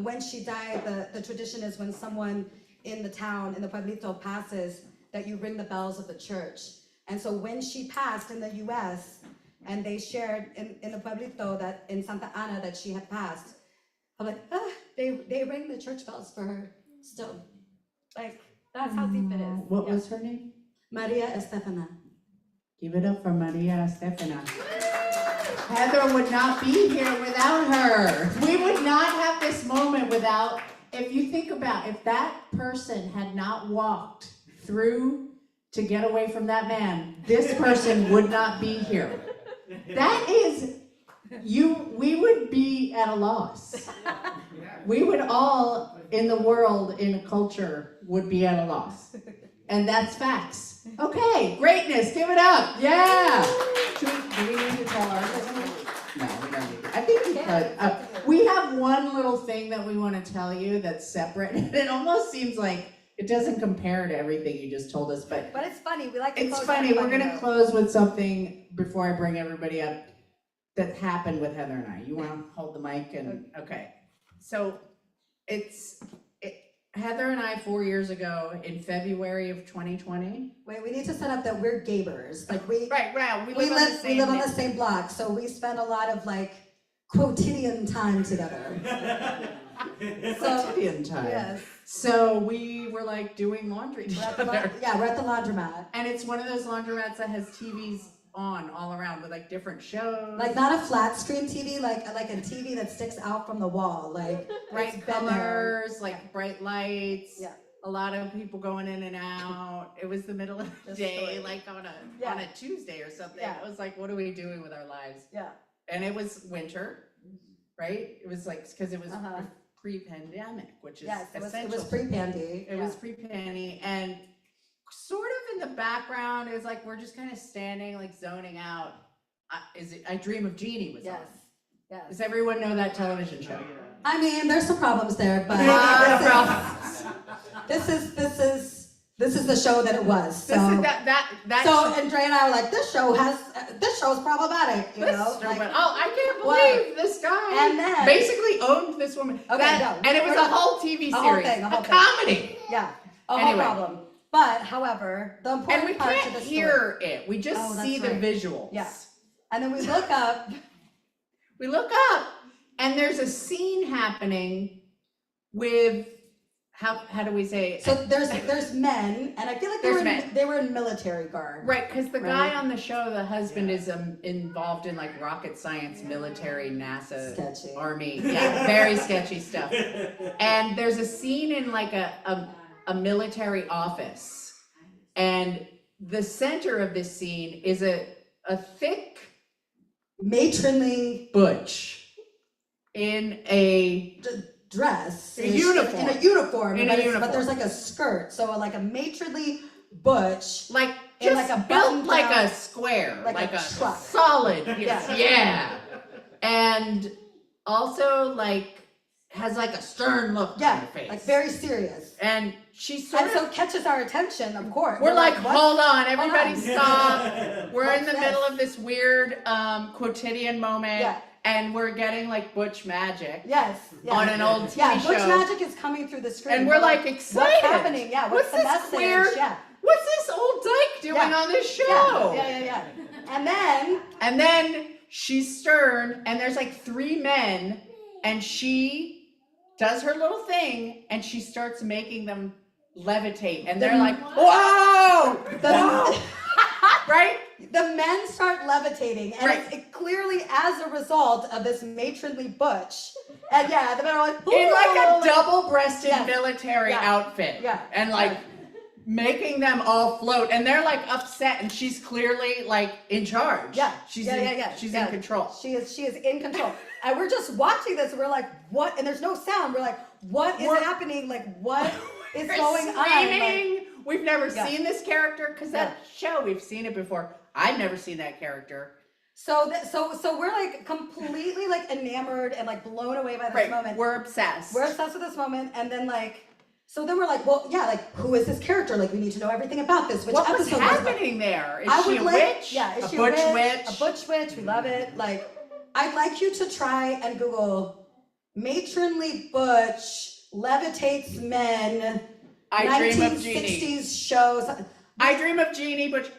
when she died, the tradition is when someone in the town, in the pueblito, passes, that you ring the bells of the church. And so when she passed in the U.S., and they shared in the pueblito that in Santa Ana that she had passed, I'm like, they ring the church bells for her still. Like, that's how deep it is. What was her name? Maria Estefana. Give it up for Maria Estefana. Heather would not be here without her. We would not have this moment without, if you think about, if that person had not walked through to get away from that man, this person would not be here. That is, we would be at a loss. We would all in the world, in a culture, would be at a loss. And that's facts. Okay, greatness, give it up. Yeah. Do we need to tell our listeners? No, we don't need to. I think we could. We have one little thing that we want to tell you that's separate. And it almost seems like it doesn't compare to everything you just told us, but But it's funny. We like to it's close funny. We're everybody going to out. close with something before I bring everybody up that happened with Heather and I. You want to hold the mic and okay. So Heather and I 4 years ago in February of 2020. Wait, we need to set up that we're Gabers. Like we Right. we live on the same block, so we spend a lot of like quotidian time together. Quotidian time. Yes. So we were like doing laundry We're at the together. we're at the laundromat. And it's one of those laundromats that has TVs on all around with like different shows. Like not a flat screen TV, like a TV that sticks out from the wall, like bright it's been there. colors, like bright lights. Yeah. A lot of people going in and out. It was the middle of the Just day, like- like on Yeah. a Tuesday or something. Yeah. It was like, what are we doing with our lives? Yeah. And it was winter, right? It was like, because it was Uh-huh. pre-pandemic, which is Yes, it was essential. pre-pandy. It was pre-pandy, and sort of in the background, it was like we're just kind of standing, like zoning out. I Dream of Jeannie was Yes. on. Yes. Does everyone know that television show? I mean, there's some problems there, but this is the show that it was. So, This is that so Andrea and I were like, this show is problematic, you this know? show Like, went, oh, I can't What? believe this guy And then- basically owned this woman. Okay, no, and it was we're a not- whole TV series, a whole thing, a whole a thing. comedy. yeah, a Anyway. whole problem. But however, the And important we part to can't the story, hear it. We just Oh, that's see the right. visuals. Yeah. and then we look up. We look up and there's a scene happening with how do we say it? So there's men, and I feel like There's men. they were in military garb. Right, because the guy Right. on the show, the husband, is involved in like rocket science, military, NASA, Sketchy. Army. Yeah, very sketchy stuff. And there's a scene in like a military office, and the center of this scene is a thick Matronly butch in a dress. In a uniform. In a uniform. In a but it's- uniform. But there's like a skirt, so like a matronly butch. like In just like a built button like down- a square, like like a a truck. solid. Yeah. Yeah. And also like has like a stern look on Yeah, her face. like very serious. and she's sort And of so catches our attention, of course. we're like, what? hold on, everybody on. stop. We're in What's the this? middle of this weird quotidian moment, Yeah. and we're getting like butch magic Yes. Yeah. on an old TV yeah, show. Butch Magic is coming through the screen. And we're like excited. What's happening? Yeah, what's the this message? weird? Yeah. What's this old dyke doing Yeah. on this show? Yeah. And then she's stern, and there's like three men, and she does her little thing, and she starts making them levitate, and they're like, whoa! Whoa! Right? the men start levitating, and Right. it's clearly as a result of this matronly butch. And yeah, the men are like, In like "Ooh." a double-breasted Yes. military Yeah. outfit. Yeah. And like making them all float, and they're like upset, and she's clearly like in charge. Yeah. She's Yeah, in, yeah, yeah. She's Yeah. in control. She is in control. And we're just watching this, and we're like, what? And there's no sound. We're like, what is We're- happening? Like, what is We're going on? Like, screaming. We've never Yeah. seen this character because that show we've seen it before. I've never seen that character. so we're like completely like enamored and like blown away by this moment. We're obsessed. We're obsessed with this moment, and then like, so then we're like, well, yeah, like, who is this character? Like, we need to know everything about this. Which what was episode was it? happening there? Is I she would a like, witch? yeah, is a she butch a witch? A butch witch. We love it. Like, I'd like you to try and Google matronly butch levitates men. I Dream of Jeannie. 1960s shows. I Dream of Jeannie, but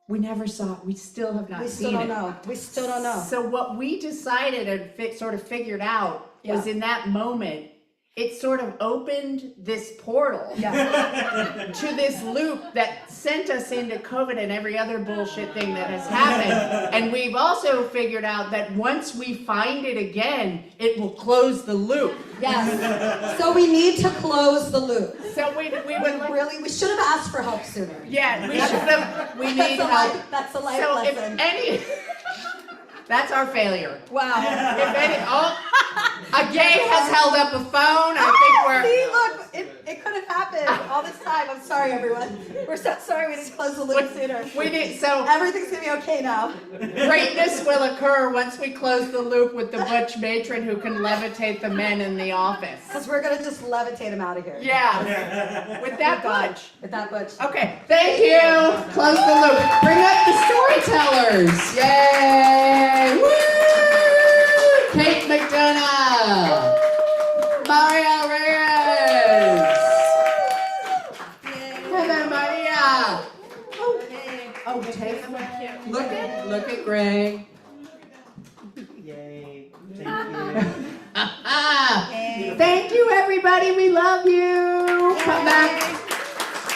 we never saw it. We still have not We seen still don't it. know. We still don't know. So what we decided and sort of figured out was in that moment, it sort of opened this portal Yeah. to this loop that sent us into COVID and every other bullshit thing that has happened. And we've also figured out that once we find it again, it will close the loop. Yes. So we need to close the loop. So we would like, We should have asked for help sooner. yeah, we should have, we need That's a help. life, that's a life So lesson. if any, that's our failure. Wow. If any, a gay has held up a phone. I think we're. See, look, it could have happened all this time. I'm sorry, everyone. We're so sorry we didn't close the loop sooner. We need so Everything's gonna be okay now. greatness will occur once we close the loop with the butch matron who can levitate the men in the office. Because we're gonna just levitate him out of here. Yeah, with that butch. With that butch. Okay, thank you. Close the loop. Bring up the storytellers. Yay! Woo! Kate McDonough. Look at Greg. Yay, thank you. Thank you, everybody. We love you. Come back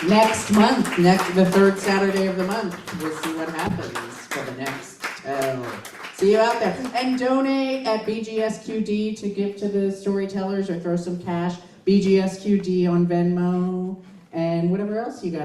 next month, the third Saturday of the month. We'll see what happens for the next tell. See you out there. And donate at BGSQD to give to the storytellers or throw some cash. BGSQD on Venmo and whatever else you got.